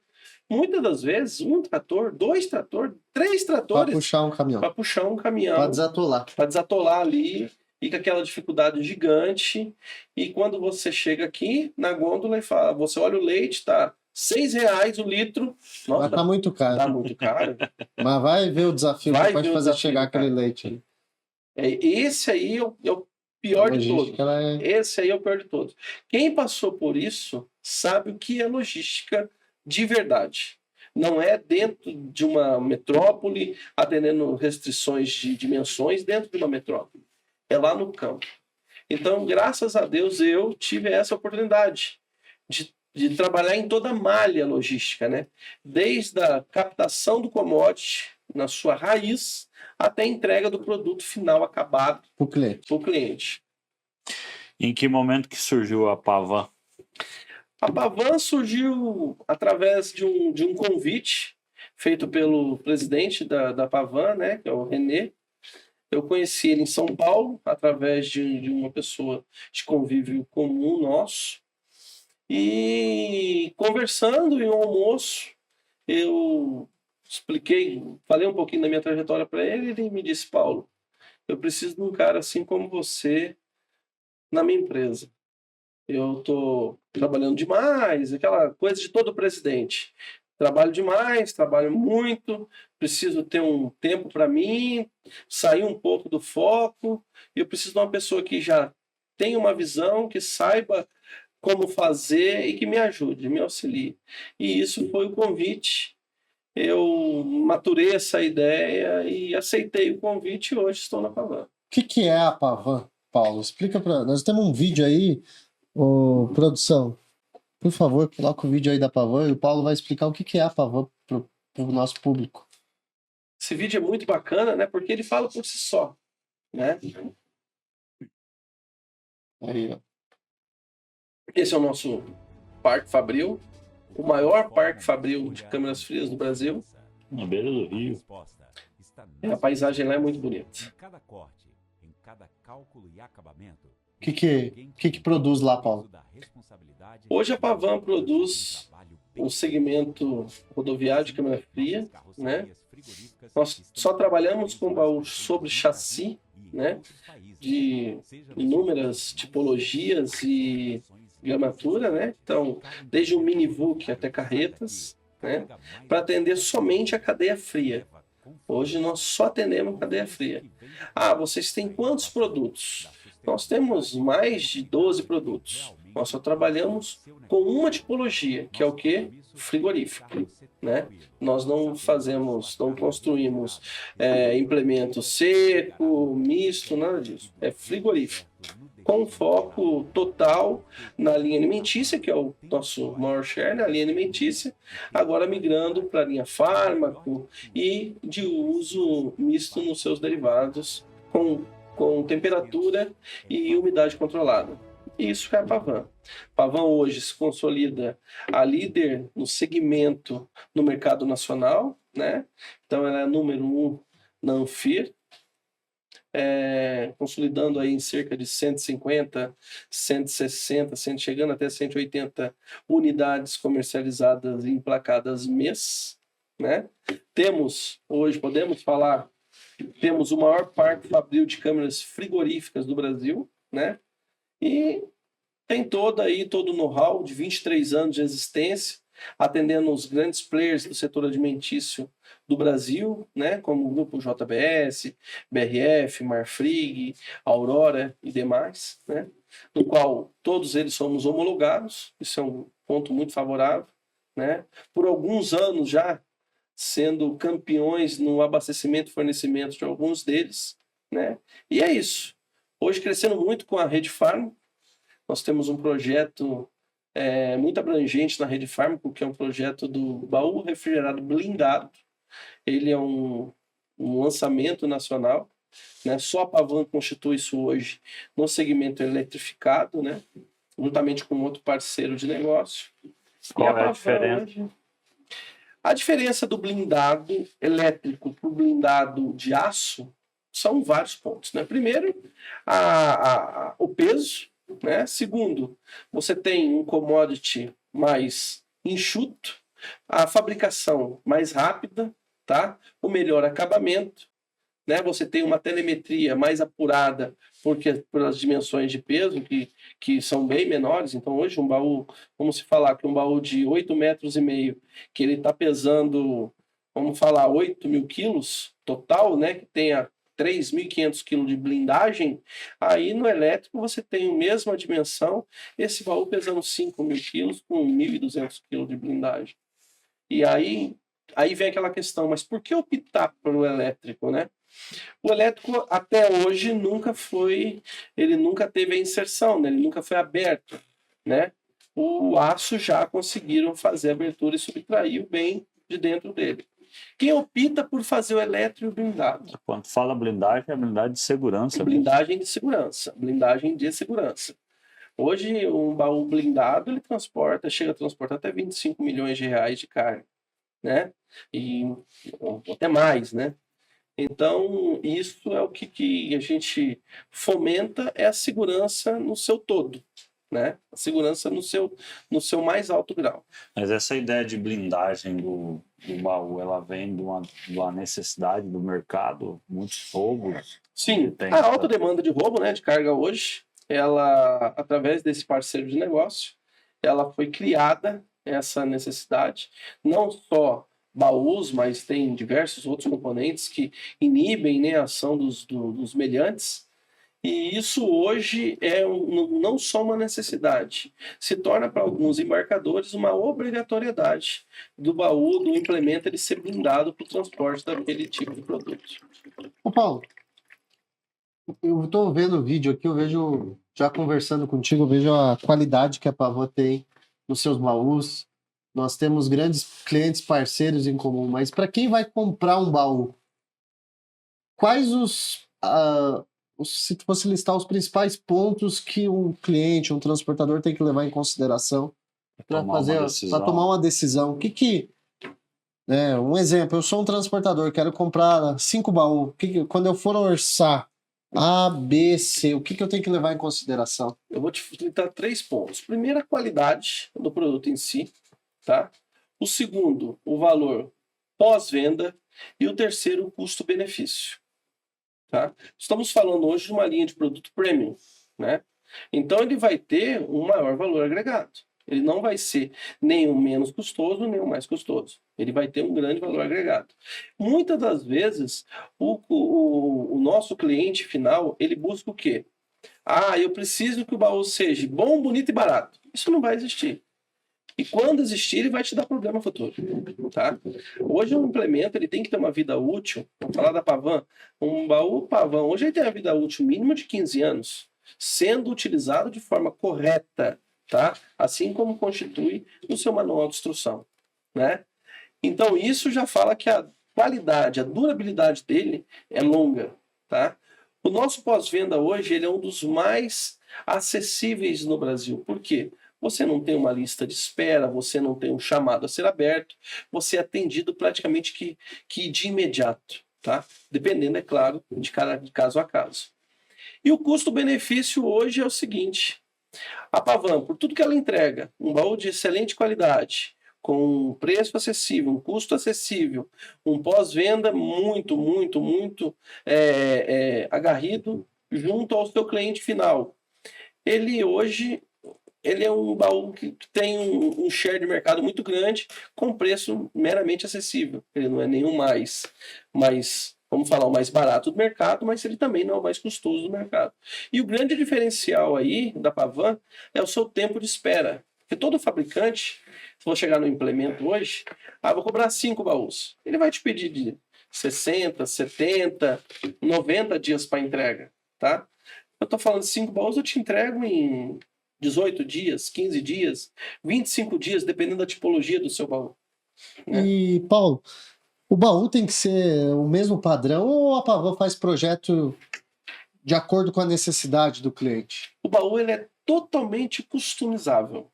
Muitas das vezes, um trator, 2 tratores, 3 Para tratores puxar um caminhão. para puxar um caminhão, Para desatolar. para desatolar ali, e com aquela dificuldade gigante. E quando você chega aqui na gôndola e fala, você olha o leite, tá R$6 o litro. Nossa, Mas tá muito caro. tá muito caro. Mas vai ver o desafio Vai que pode ver o fazer desafio, chegar aquele cara. leite. Esse aí é o pior de todos. Logística, ela é... Esse aí é o pior de todos. Quem passou por isso sabe o que é logística de verdade. Não é dentro de uma metrópole, atendendo restrições de dimensões dentro de uma metrópole. É lá no campo. Então, graças a Deus, eu tive essa oportunidade de trabalhar em toda a malha logística, né? Desde a captação do commodity, na sua raiz, até a entrega do produto final acabado O cliente. para o cliente. Em que momento que surgiu a Pavan? A Pavan surgiu através de um convite feito pelo presidente da Pavan, né, que é o René. Eu conheci ele em São Paulo, através de uma pessoa de convívio comum nosso. E conversando em um almoço, eu falei um pouquinho da minha trajetória para ele, e ele me disse: Paulo, eu preciso de um cara assim como você na minha empresa. Eu estou trabalhando demais, aquela coisa de todo presidente. Trabalho demais, trabalho muito, preciso ter um tempo para mim, sair um pouco do foco. Eu preciso de uma pessoa que já tenha uma visão, que saiba como fazer e que me ajude, me auxilie. E isso foi o convite. Eu maturei essa ideia e aceitei o convite e hoje estou na Pavan. O que é a Pavan, Paulo? Explica para nós. Temos um vídeo aí, produção. Por favor, coloca o vídeo aí da Pavan e o Paulo vai explicar o que é a Pavan para o nosso público. Esse vídeo é muito bacana, né? Porque ele fala por si só, né? Aí, ó. Esse é o nosso Parque Fabril, o maior parque fabril de câmeras frias do Brasil. Na beira do rio. A paisagem lá é muito bonita. O que produz lá, Paulo? Hoje a Pavan produz um segmento rodoviário de câmera fria, né? Nós só trabalhamos com baú sobre chassi, né? De inúmeras tipologias e gramatura, né? Então, desde o miniVUC até carretas, né? Para atender somente a cadeia fria. Hoje nós só atendemos cadeia fria. Ah, vocês têm quantos produtos? Nós temos mais de 12 produtos. Nós só trabalhamos com uma tipologia, que é o quê? Frigorífico, né? Nós não construímos implemento seco, misto, nada disso. É frigorífico, com foco total na linha alimentícia, que é o nosso maior share, na linha alimentícia, agora migrando para a linha fármaco e de uso misto nos seus derivados, com temperatura e umidade controlada. Isso é a Pavan. Pavan hoje se consolida a líder no segmento no mercado nacional, né? Então ela é a número 1 na Anfir, consolidando aí em cerca de 150, 160, chegando até 180 unidades comercializadas e emplacadas mês, né? Temos, hoje podemos falar, temos o maior parque fabril de câmeras frigoríficas do Brasil, né? E tem todo o know-how de 23 anos de existência, atendendo os grandes players do setor alimentício do Brasil, né, como o Grupo JBS, BRF, Marfrig, Aurora e demais, né, no qual todos eles somos homologados, isso é um ponto muito favorável, né, por alguns anos já sendo campeões no abastecimento e fornecimento de alguns deles, né, e é isso. Hoje crescendo muito com a Rede Farm, nós temos um projeto muito abrangente na Rede Fármaco, que é um projeto do baú refrigerado blindado. Ele é um lançamento nacional, né? Só a Pavan constitui isso hoje no segmento eletrificado, né? Juntamente com outro parceiro de negócio. Qual é a diferença? Hoje, a diferença do blindado elétrico para o blindado de aço são vários pontos, né? Primeiro, o peso, né? Segundo, você tem um commodity mais enxuto, a fabricação mais rápida, tá? O melhor acabamento, né? Você tem uma telemetria mais apurada pelas dimensões de peso que são bem menores. Então hoje um baú, vamos falar que um baú de 8,5 metros, que ele está pesando, vamos falar, 8.000 quilos total, né? Que tenha 3.500 quilos de blindagem, aí no elétrico você tem a mesma dimensão, esse baú pesando 5.000 quilos com 1.200 quilos de blindagem. E aí aí vem aquela questão, mas por que optar pelo elétrico, né? O elétrico até hoje ele nunca teve a inserção, né? Ele nunca foi aberto, né? O aço já conseguiram fazer a abertura e subtrair o bem de dentro dele. Quem opta por fazer o elétrico blindado? Quando fala blindagem, é blindagem de segurança. Blindagem de segurança. Blindagem de segurança. Hoje, um baú blindado, ele chega a transportar até 25 milhões de reais de carga, né? E até mais, né? Então, isso é o que a gente fomenta, é a segurança no seu todo, né? A segurança no seu mais alto grau. Mas essa ideia de blindagem do baú, ela vem de uma necessidade do mercado, muitos roubos. Sim, Tem a alta demanda de roubo, né, de carga hoje, ela, através desse parceiro de negócio, ela foi criada, essa necessidade, não só baús, mas tem diversos outros componentes que inibem, né, a ação dos meliantes. E isso hoje não só uma necessidade, se torna para alguns embarcadores uma obrigatoriedade do baú, do implemento, ele ser blindado para o transporte daquele tipo de produto. Ô, Paulo, eu estou vendo o vídeo aqui, eu vejo, já conversando contigo, eu vejo a qualidade que a Pavã tem nos seus baús. Nós temos grandes clientes parceiros em comum, mas para quem vai comprar um baú, quais se tu fosse listar os principais pontos que um cliente, um transportador tem que levar em consideração para tomar uma decisão? Um exemplo, eu sou um transportador, quero comprar 5 baús. Quando eu for orçar A, B, C, o que eu tenho que levar em consideração? Eu vou te citar 3 pontos. Primeiro, a qualidade do produto em si, tá? O segundo, o valor pós-venda. E o terceiro, o custo-benefício, tá? Estamos falando hoje de uma linha de produto premium, né? Então, ele vai ter um maior valor agregado. Ele não vai ser nem o menos custoso, nem o mais custoso. Ele vai ter um grande valor agregado. Muitas das vezes, o nosso cliente final, ele busca o quê? Eu preciso que o baú seja bom, bonito e barato. Isso não vai existir. E quando existir, ele vai te dar problema futuro, tá? Hoje um implemento, ele tem que ter uma vida útil. Vamos falar da Pavã. Um baú Pavã, hoje ele tem uma vida útil mínima de 15 anos, sendo utilizado de forma correta, tá? Assim como constitui no seu manual de instrução, né? Então isso já fala que a qualidade, a durabilidade dele é longa, tá? O nosso pós-venda hoje, ele é um dos mais acessíveis no Brasil. Por quê? Você não tem uma lista de espera, você não tem um chamado a ser aberto, você é atendido praticamente que de imediato, tá? Dependendo, é claro, de caso a caso. E o custo-benefício hoje é o seguinte: a Pavã, por tudo que ela entrega, um baú de excelente qualidade, com um preço acessível, um custo acessível, um pós-venda muito, muito, muito agarrido junto ao seu cliente final. Ele é um baú que tem um share de mercado muito grande, com preço meramente acessível. Ele não é nenhum mais, vamos falar, o mais barato do mercado, mas ele também não é o mais custoso do mercado. E o grande diferencial aí da Pavã é o seu tempo de espera. Porque todo fabricante, se for chegar no implemento hoje, vou cobrar 5 baús. Ele vai te pedir de 60, 70, 90 dias para entrega, tá? Eu estou falando de 5 baús, eu te entrego em 18 dias, 15 dias, 25 dias, dependendo da tipologia do seu baú. Né? E, Paulo, o baú tem que ser o mesmo padrão ou a Pavã faz projeto de acordo com a necessidade do cliente? O baú ele é totalmente customizável,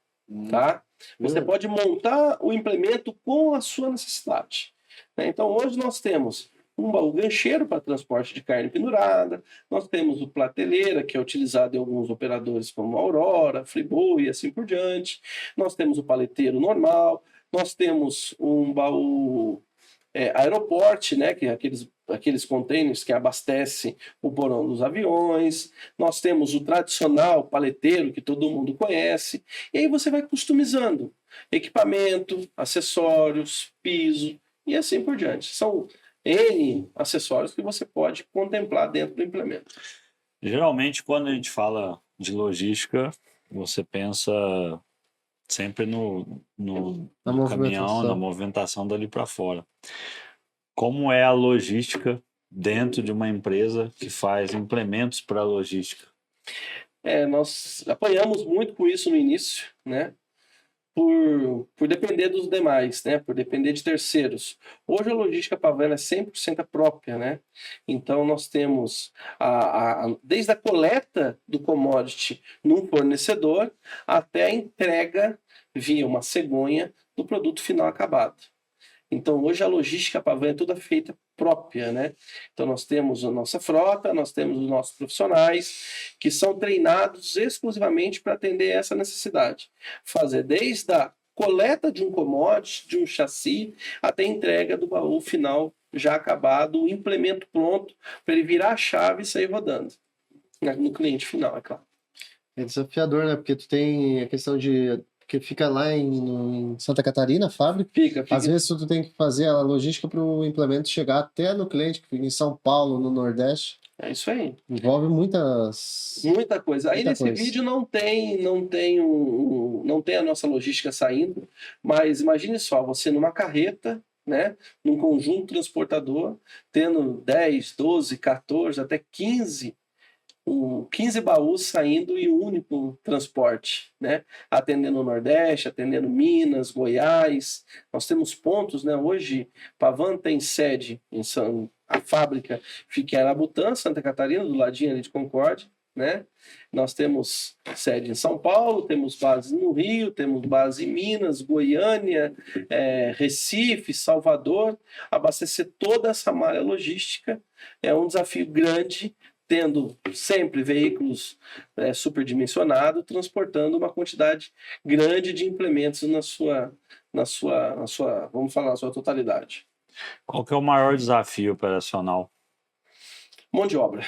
tá? Você pode montar o implemento com a sua necessidade. Né? Então, hoje nós temos um baú gancheiro para transporte de carne pendurada, nós temos o prateleira, que é utilizado em alguns operadores como Aurora, Friboi e assim por diante, nós temos o paleteiro normal, nós temos um baú aeroporte, né, que é aqueles containers que abastecem o porão dos aviões, nós temos o tradicional paleteiro que todo mundo conhece, e aí você vai customizando equipamento, acessórios, piso e assim por diante. São N acessórios que você pode contemplar dentro do implemento. Geralmente, quando a gente fala de logística, você pensa sempre no Na caminhão, movimentação. na movimentação dali para fora. Como é a logística dentro de uma empresa que faz implementos para logística? Nós apanhamos muito com isso no início, né? Por depender dos demais, né? Por depender de terceiros. Hoje a logística pavana é 100% própria, né? Então nós temos desde a coleta do commodity num fornecedor até a entrega via uma cegonha do produto final acabado. Então hoje a logística pavana é toda feita própria, né? Então nós temos a nossa frota, nós temos os nossos profissionais que são treinados exclusivamente para atender essa necessidade. Fazer desde a coleta de um commodity, de um chassi, até a entrega do baú final já acabado, o implemento pronto para ele virar a chave e sair rodando, né? No cliente final, é claro. É desafiador, né? Porque tu tem a questão de... Porque fica lá em Santa Catarina, a fábrica. Fica. Às vezes tu tem que fazer a logística para o implemento chegar até no cliente, que fica em São Paulo, no Nordeste. É isso aí. Envolve Muita coisa. Aí Muita nesse coisa. vídeo não tem a nossa logística saindo, mas imagine só, você numa carreta, né, num conjunto transportador, tendo 10, 12, 14, até 15 baús saindo em um único transporte, né? Atendendo o Nordeste, atendendo Minas, Goiás. Nós temos pontos, né? Hoje, Pavan tem sede a fábrica fica em Arabutã, Santa Catarina, do ladinho ali de Concórdia, né? Nós temos sede em São Paulo, temos base no Rio, temos base em Minas, Goiânia, Recife, Salvador. Abastecer toda essa malha logística é um desafio grande, tendo sempre veículos superdimensionados, transportando uma quantidade grande de implementos na sua, vamos falar, na sua totalidade. Qual que é o maior desafio operacional? Mão de obra,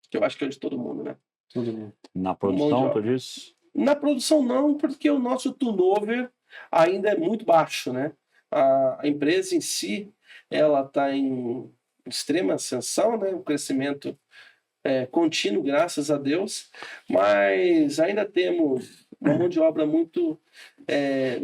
que eu acho que é de todo mundo, né? Todo mundo. Na produção, tu disse? Na produção não, porque o nosso turnover ainda é muito baixo, né? A empresa em si, ela está em extrema ascensão, né? Um crescimento contínuo, graças a Deus, mas ainda temos uma mão de obra muito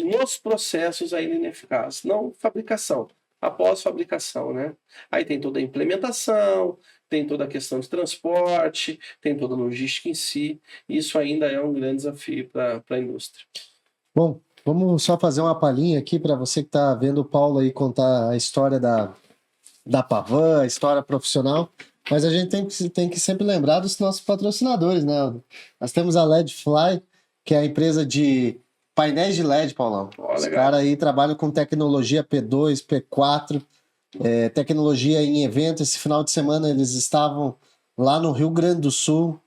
nos processos ainda ineficaz, não fabricação, após fabricação, né? Aí tem toda a implementação, tem toda a questão de transporte, tem toda a logística em si, isso ainda é um grande desafio para a indústria. Bom, vamos só fazer uma palhinha aqui para você que está vendo o Paulo aí contar a história da Pavan, a história profissional. Mas a gente tem que sempre lembrar dos nossos patrocinadores, né? Nós temos a LEDfly, que é a empresa de painéis de LED, Paulão. Os caras aí trabalham com tecnologia P2, P4, tecnologia em evento. Esse final de semana eles estavam lá no Rio Grande do Sul,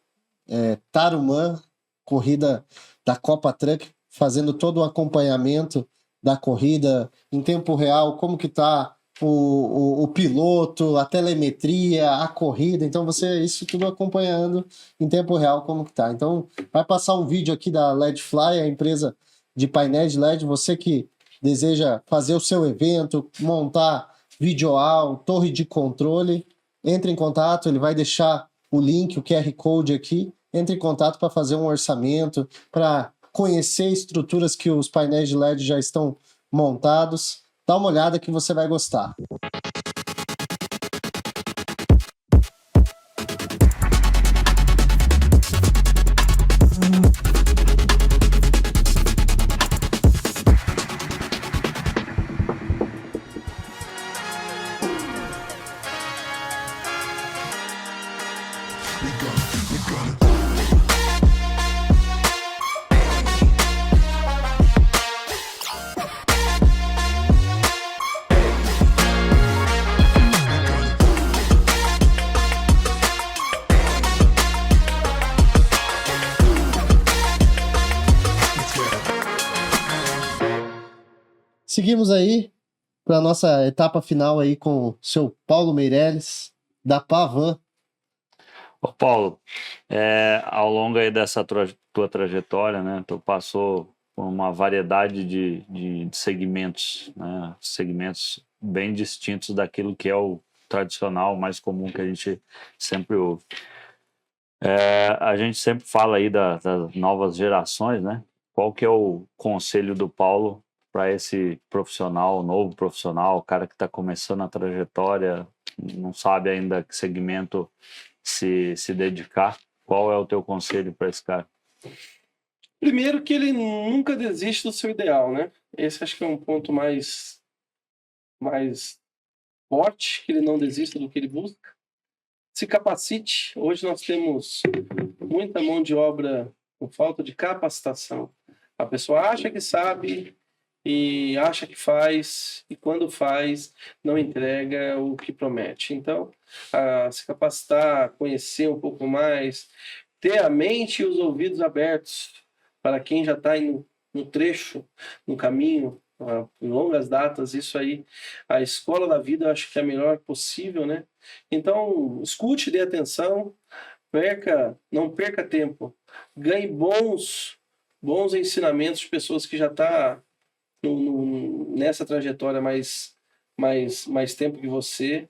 Tarumã, corrida da Copa Truck, fazendo todo o acompanhamento da corrida em tempo real, como que tá o piloto, a telemetria, a corrida. Então isso tudo acompanhando em tempo real como que tá. Então vai passar um vídeo aqui da LEDfly, a empresa de painéis de LED. Você que deseja fazer o seu evento, montar videoal, torre de controle, entre em contato, ele vai deixar o link, o QR Code aqui. Entre em contato para fazer um orçamento, para conhecer estruturas que os painéis de LED já estão montados. Dá uma olhada que você vai gostar. Seguimos aí para a nossa etapa final aí com o seu Paulo Meirelles, da Pavan. Ô Paulo, ao longo aí dessa tua trajetória, né, tu passou por uma variedade de segmentos, né, segmentos bem distintos daquilo que é o tradicional, mais comum que a gente sempre ouve. A gente sempre fala aí das novas gerações, né? qual que é o conselho do Paulo para esse profissional, novo profissional, o cara que está começando a trajetória, não sabe ainda que segmento se dedicar? Qual é o teu conselho para esse cara? Primeiro que ele nunca desiste do seu ideal, né? Esse acho que é um ponto mais forte, que ele não desista do que ele busca. Se capacite. Hoje nós temos muita mão de obra com falta de capacitação. A pessoa acha que sabe e acha que faz, e quando faz, não entrega o que promete. Então, se capacitar, conhecer um pouco mais, ter a mente e os ouvidos abertos para quem já está no trecho, no caminho, em longas datas, isso aí, a escola da vida, eu acho que é a melhor possível, né? Então, escute, dê atenção, não perca tempo, ganhe bons ensinamentos de pessoas que já estão nessa trajetória mais tempo que você,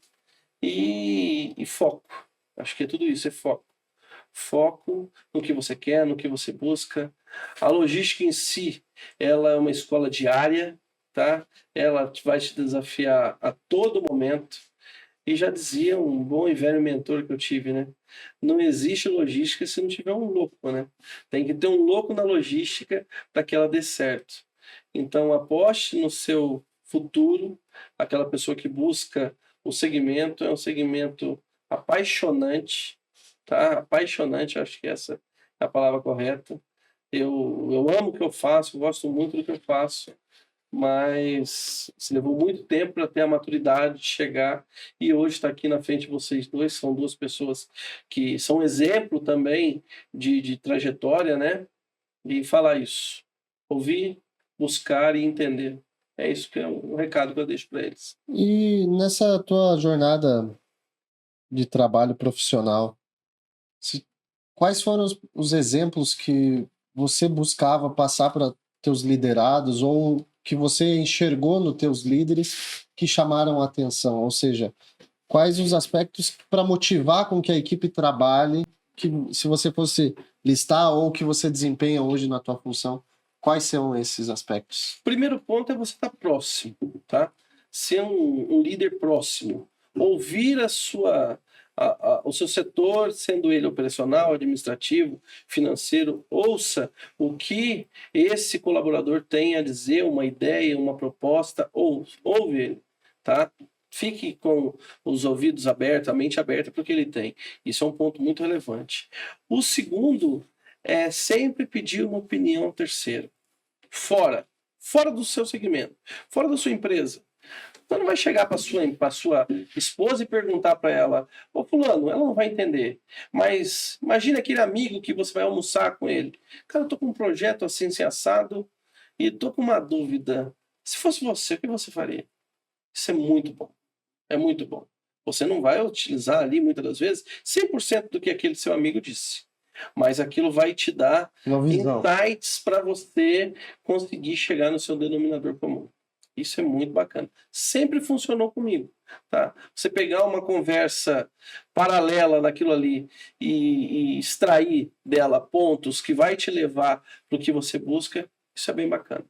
e foco. Acho que é tudo isso, é foco. Foco no que você quer, no que você busca. A logística em si, ela é uma escola diária, tá? Ela vai te desafiar a todo momento. E já dizia um bom e velho mentor que eu tive, né? Não existe logística se não tiver um louco, né? Tem que ter um louco na logística para que ela dê certo. Então, aposte no seu futuro. Aquela pessoa que busca o segmento é um segmento apaixonante, tá? Apaixonante, acho que essa é a palavra correta. Eu amo o que eu faço, gosto muito do que eu faço, mas se levou muito tempo para ter a maturidade de chegar, e hoje está aqui na frente de vocês dois, são duas pessoas que são exemplo também de trajetória, né? E falar isso, ouvir, buscar e entender. É isso que é o recado que eu deixo para eles. E nessa tua jornada de trabalho profissional, quais foram os exemplos que você buscava passar para teus liderados ou que você enxergou nos teus líderes que chamaram a atenção? Ou seja, quais os aspectos para motivar com que a equipe trabalhe, que se você fosse listar ou que você desempenha hoje na tua função, quais são esses aspectos? Primeiro ponto é você estar próximo, tá? Ser um líder próximo. Ouvir o seu setor, sendo ele operacional, administrativo, financeiro, ouça o que esse colaborador tem a dizer, uma ideia, uma proposta, ouve ele, tá? Fique com os ouvidos abertos, a mente aberta para o que ele tem. Isso é um ponto muito relevante. O segundo é sempre pedir uma opinião terceira. Fora do seu segmento, fora da sua empresa. Então não vai chegar para sua esposa e perguntar para ela: ô fulano, ela não vai entender. Mas imagina aquele amigo que você vai almoçar com ele. Cara, eu tô com um projeto assim assado e tô com uma dúvida. Se fosse você, o que você faria? Isso é muito bom. É muito bom. Você não vai utilizar ali, muitas das vezes, 100% do que aquele seu amigo disse. Mas aquilo vai te dar insights para você conseguir chegar no seu denominador comum. Isso é muito bacana. Sempre funcionou comigo, tá? Você pegar uma conversa paralela daquilo ali e extrair dela pontos que vai te levar para o que você busca, isso é bem bacana.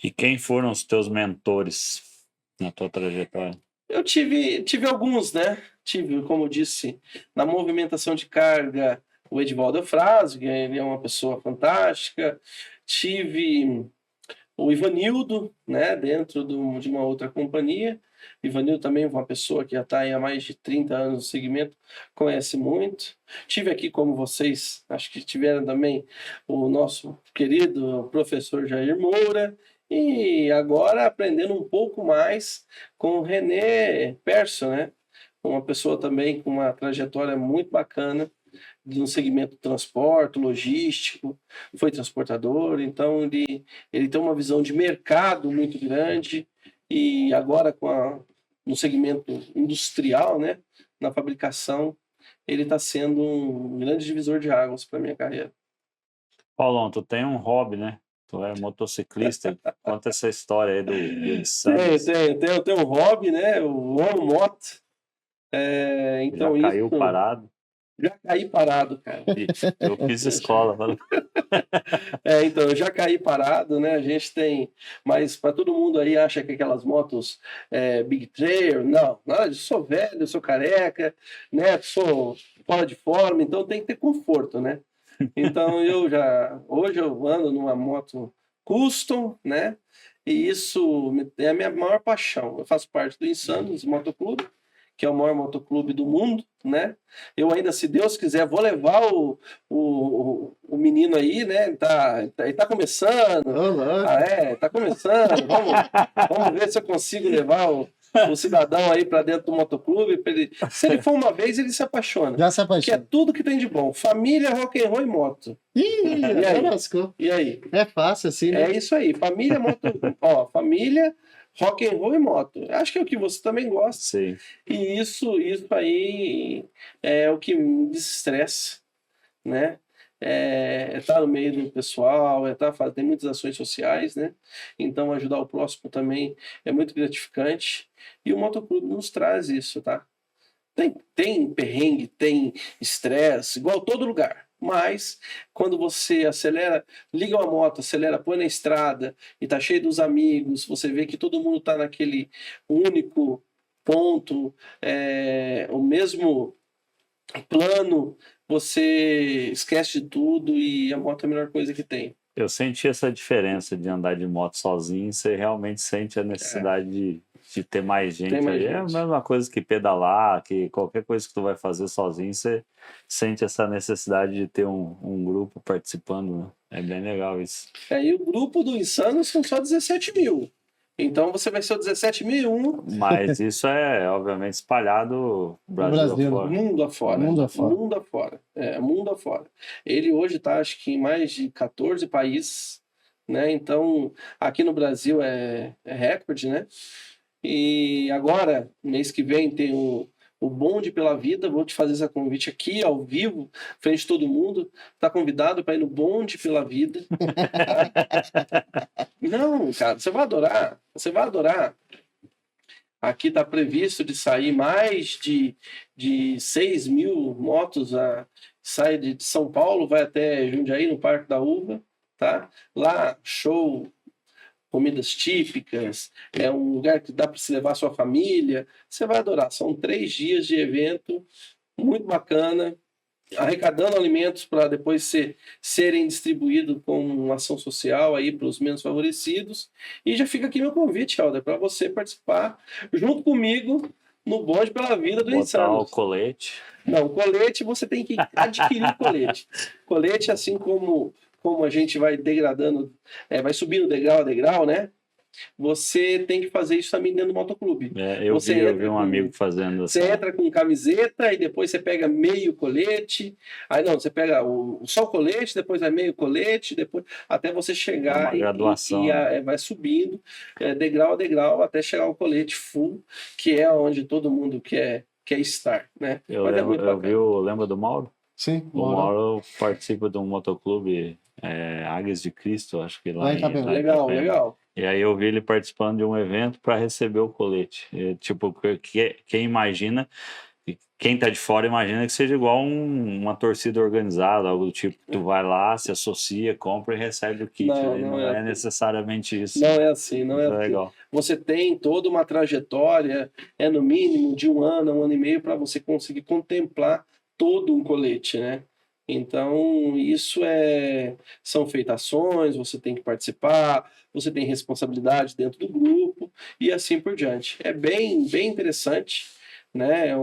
E quem foram os teus mentores na tua trajetória? Eu tive alguns, né? Tive, como eu disse, na movimentação de carga, o Edivaldo Eufrásio, que ele é uma pessoa fantástica. Tive o Ivanildo, né? Dentro de uma outra companhia. O Ivanildo também é uma pessoa que já está há mais de 30 anos no segmento, conhece muito. Tive aqui, como vocês, acho que tiveram também, o nosso querido professor Jair Moura. E agora aprendendo um pouco mais com o René Perso, né? Uma pessoa também com uma trajetória muito bacana no segmento de transporte, logístico, foi transportador, então ele tem uma visão de mercado muito grande e agora no segmento industrial, né? Na fabricação, ele está sendo um grande divisor de águas para minha carreira. Paulão, tu tem um hobby, né? Tu é motociclista. Conta essa história aí Tenho um hobby, né? Eu amo moto. Já Então caiu isso, parado. Já caí parado, cara. Eu fiz escola. Então, eu já caí parado, né? A gente tem. Mas para todo mundo aí acha que aquelas motos Big Trail, não, nada disso. Sou velho, sou careca, né? Sou fora de forma, então tem que ter conforto, né? Então hoje eu ando numa moto custom, né? E isso é a minha maior paixão. Eu faço parte do Insanos Motoclube, que é o maior motoclube do mundo, né? Eu ainda, se Deus quiser, vou levar o menino aí, né? Ele tá começando. Tá começando. Vamos ver se eu consigo levar o cidadão aí para dentro do motoclube. Se ele for uma vez, ele se apaixona. Já se Que é apaixona. tudo que tem de bom. Família, rock and roll e moto. Ih, E agora aí? lascou. E aí? É fácil assim, né? É isso aí. Família, moto. Família, rock and roll e moto. Acho que é o que você também gosta. Sim. E isso aí é o que me desestressa, né? Estar no meio do pessoal, tem muitas ações sociais, né? Então ajudar o próximo também é muito gratificante. E o motoclube nos traz isso, tá? Tem perrengue, tem estresse, igual todo lugar. Mas quando você acelera, liga uma moto, acelera, põe na estrada e tá cheio dos amigos, você vê que todo mundo tá naquele único ponto, o mesmo plano, você esquece de tudo e a moto é a melhor coisa que tem. Eu senti essa diferença de andar de moto sozinho, você realmente sente a necessidade de ter mais gente Tem mais ali. É a gente. mesma coisa que pedalar, que qualquer coisa que tu vai fazer sozinho, você sente essa necessidade de ter um grupo participando, né? É bem legal isso. E o grupo do Insano são só 17 mil. Então você vai ser o 17.001. Mas isso é, obviamente, espalhado Brasil Brasil. afora. Mundo afora. Mundo afora. Mundo afora. Mundo afora. Ele hoje está, acho que, em mais de 14 países, né? Então, aqui no Brasil é recorde, né? E agora, mês que vem, tem o Bonde pela Vida. Vou te fazer esse convite aqui, ao vivo, frente a todo mundo. Está convidado para ir no Bonde pela Vida. Tá? Não, cara, você vai adorar. Você vai adorar. Aqui está previsto de sair mais de 6 mil motos. Sai de São Paulo, vai até Jundiaí, no Parque da Uva. Tá? Lá, show, comidas típicas, é um lugar que dá para se levar a sua família. Você vai adorar. São 3 dias de evento, muito bacana, arrecadando alimentos para depois serem distribuídos como uma ação social aí para os menos favorecidos. E já fica aqui meu convite, Helder, para você participar junto comigo no Bonde pela Vida do Botar Insano. o colete. Não, colete você tem que adquirir o colete. Colete, assim como a gente vai degradando, vai subindo degrau a degrau, né? Você tem que fazer isso também dentro do motoclube. Eu vi um amigo fazendo assim. Você entra com camiseta e depois você pega meio colete. Aí não, você pega só o colete, depois vai meio colete, depois até você chegar graduação, vai subindo degrau a degrau até chegar ao colete full, que é onde todo mundo quer estar, né? Lembra do Mauro? Sim. O Mauro participa de um motoclube Águias de Cristo, acho que lá em Itapema. Legal. E aí eu vi ele participando de um evento para receber o colete. Quem imagina, quem tá de fora imagina que seja igual uma torcida organizada, algo do tipo. Tu vai lá, se associa, compra e recebe o kit. Não é necessariamente isso. Não é assim, não é assim. Legal. Você tem toda uma trajetória, no mínimo de 1 ano, 1 ano e meio, para você conseguir contemplar todo um colete, né? Então, isso são feitações, você tem que participar, você tem responsabilidade dentro do grupo e assim por diante. É bem interessante, né?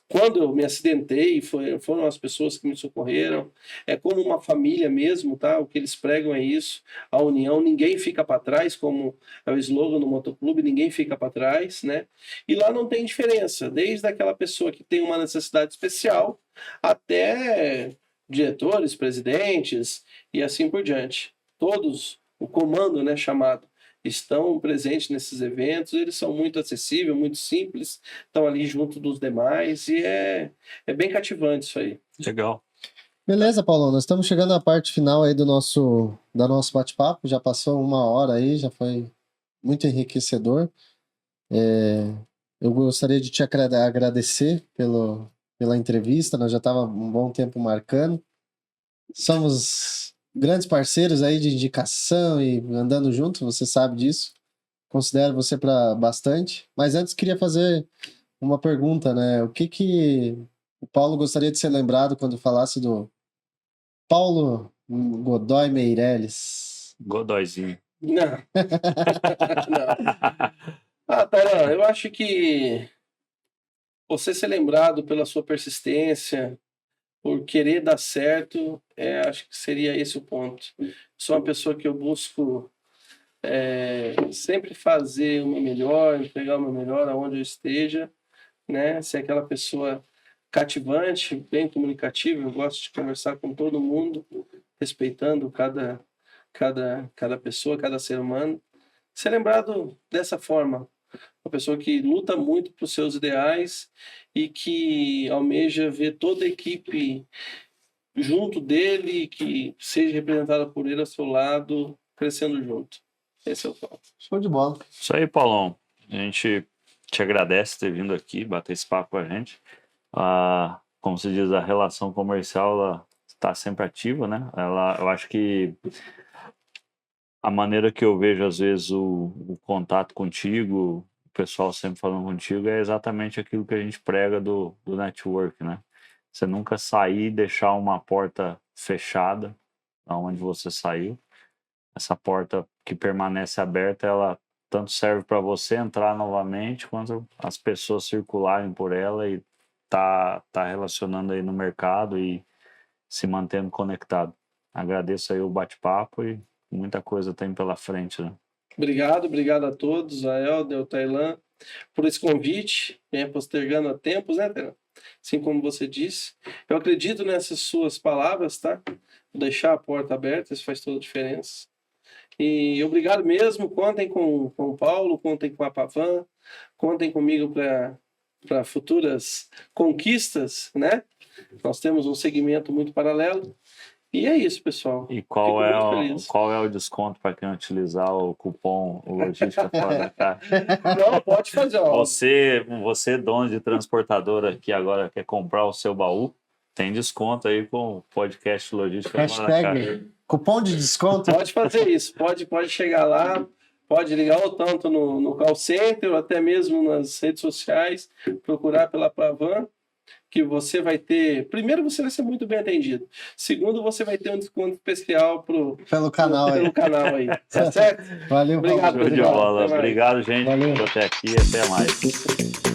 Quando eu me acidentei, foram as pessoas que me socorreram. É como uma família mesmo, tá? O que eles pregam é isso, a união, ninguém fica para trás, como é o slogan do motoclube, ninguém fica para trás, né? E lá não tem diferença, desde aquela pessoa que tem uma necessidade especial até diretores, presidentes e assim por diante. Todos, o comando, né, chamado, estão presentes nesses eventos, eles são muito acessíveis, muito simples, estão ali junto dos demais e é bem cativante isso aí. Legal. Beleza, Paulão, nós estamos chegando à parte final aí do nosso bate-papo, já passou 1 hora aí, já foi muito enriquecedor. Eu gostaria de te agradecer pela entrevista, nós já estávamos um bom tempo marcando. Somos grandes parceiros aí de indicação e andando juntos, você sabe disso. Considero você para bastante. Mas antes queria fazer uma pergunta, né? O que o Paulo gostaria de ser lembrado quando falasse do Paulo Godoy Meireles? Godóizinho. Não. Não. Tailan, eu acho que você ser lembrado pela sua persistência, por querer dar certo, acho que seria esse o ponto. Sou uma pessoa que eu busco sempre fazer o meu melhor, entregar o meu melhor aonde eu esteja, né? Ser aquela pessoa cativante, bem comunicativa, eu gosto de conversar com todo mundo, respeitando cada pessoa, cada ser humano. Ser lembrado dessa forma, uma pessoa que luta muito para os seus ideais e que almeja ver toda a equipe junto dele, que seja representada por ele ao seu lado, crescendo junto. Esse é o foco. Show de bola. Isso aí, Paulão. A gente te agradece ter vindo aqui, bater esse papo com a gente. Como se diz, a relação comercial ela está sempre ativa, né? Eu acho que a maneira que eu vejo, às vezes, o contato contigo, o pessoal sempre falando contigo, é exatamente aquilo que a gente prega do network, né? Você nunca sair e deixar uma porta fechada aonde você saiu. Essa porta que permanece aberta, ela tanto serve para você entrar novamente, quanto as pessoas circularem por ela e tá relacionando aí no mercado e se mantendo conectado. Agradeço aí o bate-papo e muita coisa tem pela frente, né? Obrigado a todos, a Helder, o Tailan, por esse convite, postergando há tempos, né, Tailan? Assim como você disse. Eu acredito nessas suas palavras, tá? Deixar a porta aberta, isso faz toda a diferença. E obrigado mesmo, contem com o Paulo, contem com a Pavan, contem comigo para futuras conquistas, né? Nós temos um segmento muito paralelo. E é isso, pessoal. E qual é o desconto para quem utilizar o cupom Logística Fora da Caixa? Não, pode fazer. Ó. Você, dono de transportadora que agora quer comprar o seu baú, tem desconto aí com o podcast Logística Fora da Caixa. Cupom de desconto? Pode fazer isso. Pode chegar lá, pode ligar ou tanto no call center, ou até mesmo nas redes sociais, procurar pela Pavan, que você vai ter... Primeiro, você vai ser muito bem atendido. Segundo, você vai ter um desconto especial pelo canal aí. Tá certo? Valeu, obrigado. Show de bola. Obrigado, gente, Valeu. por até aqui. Até mais.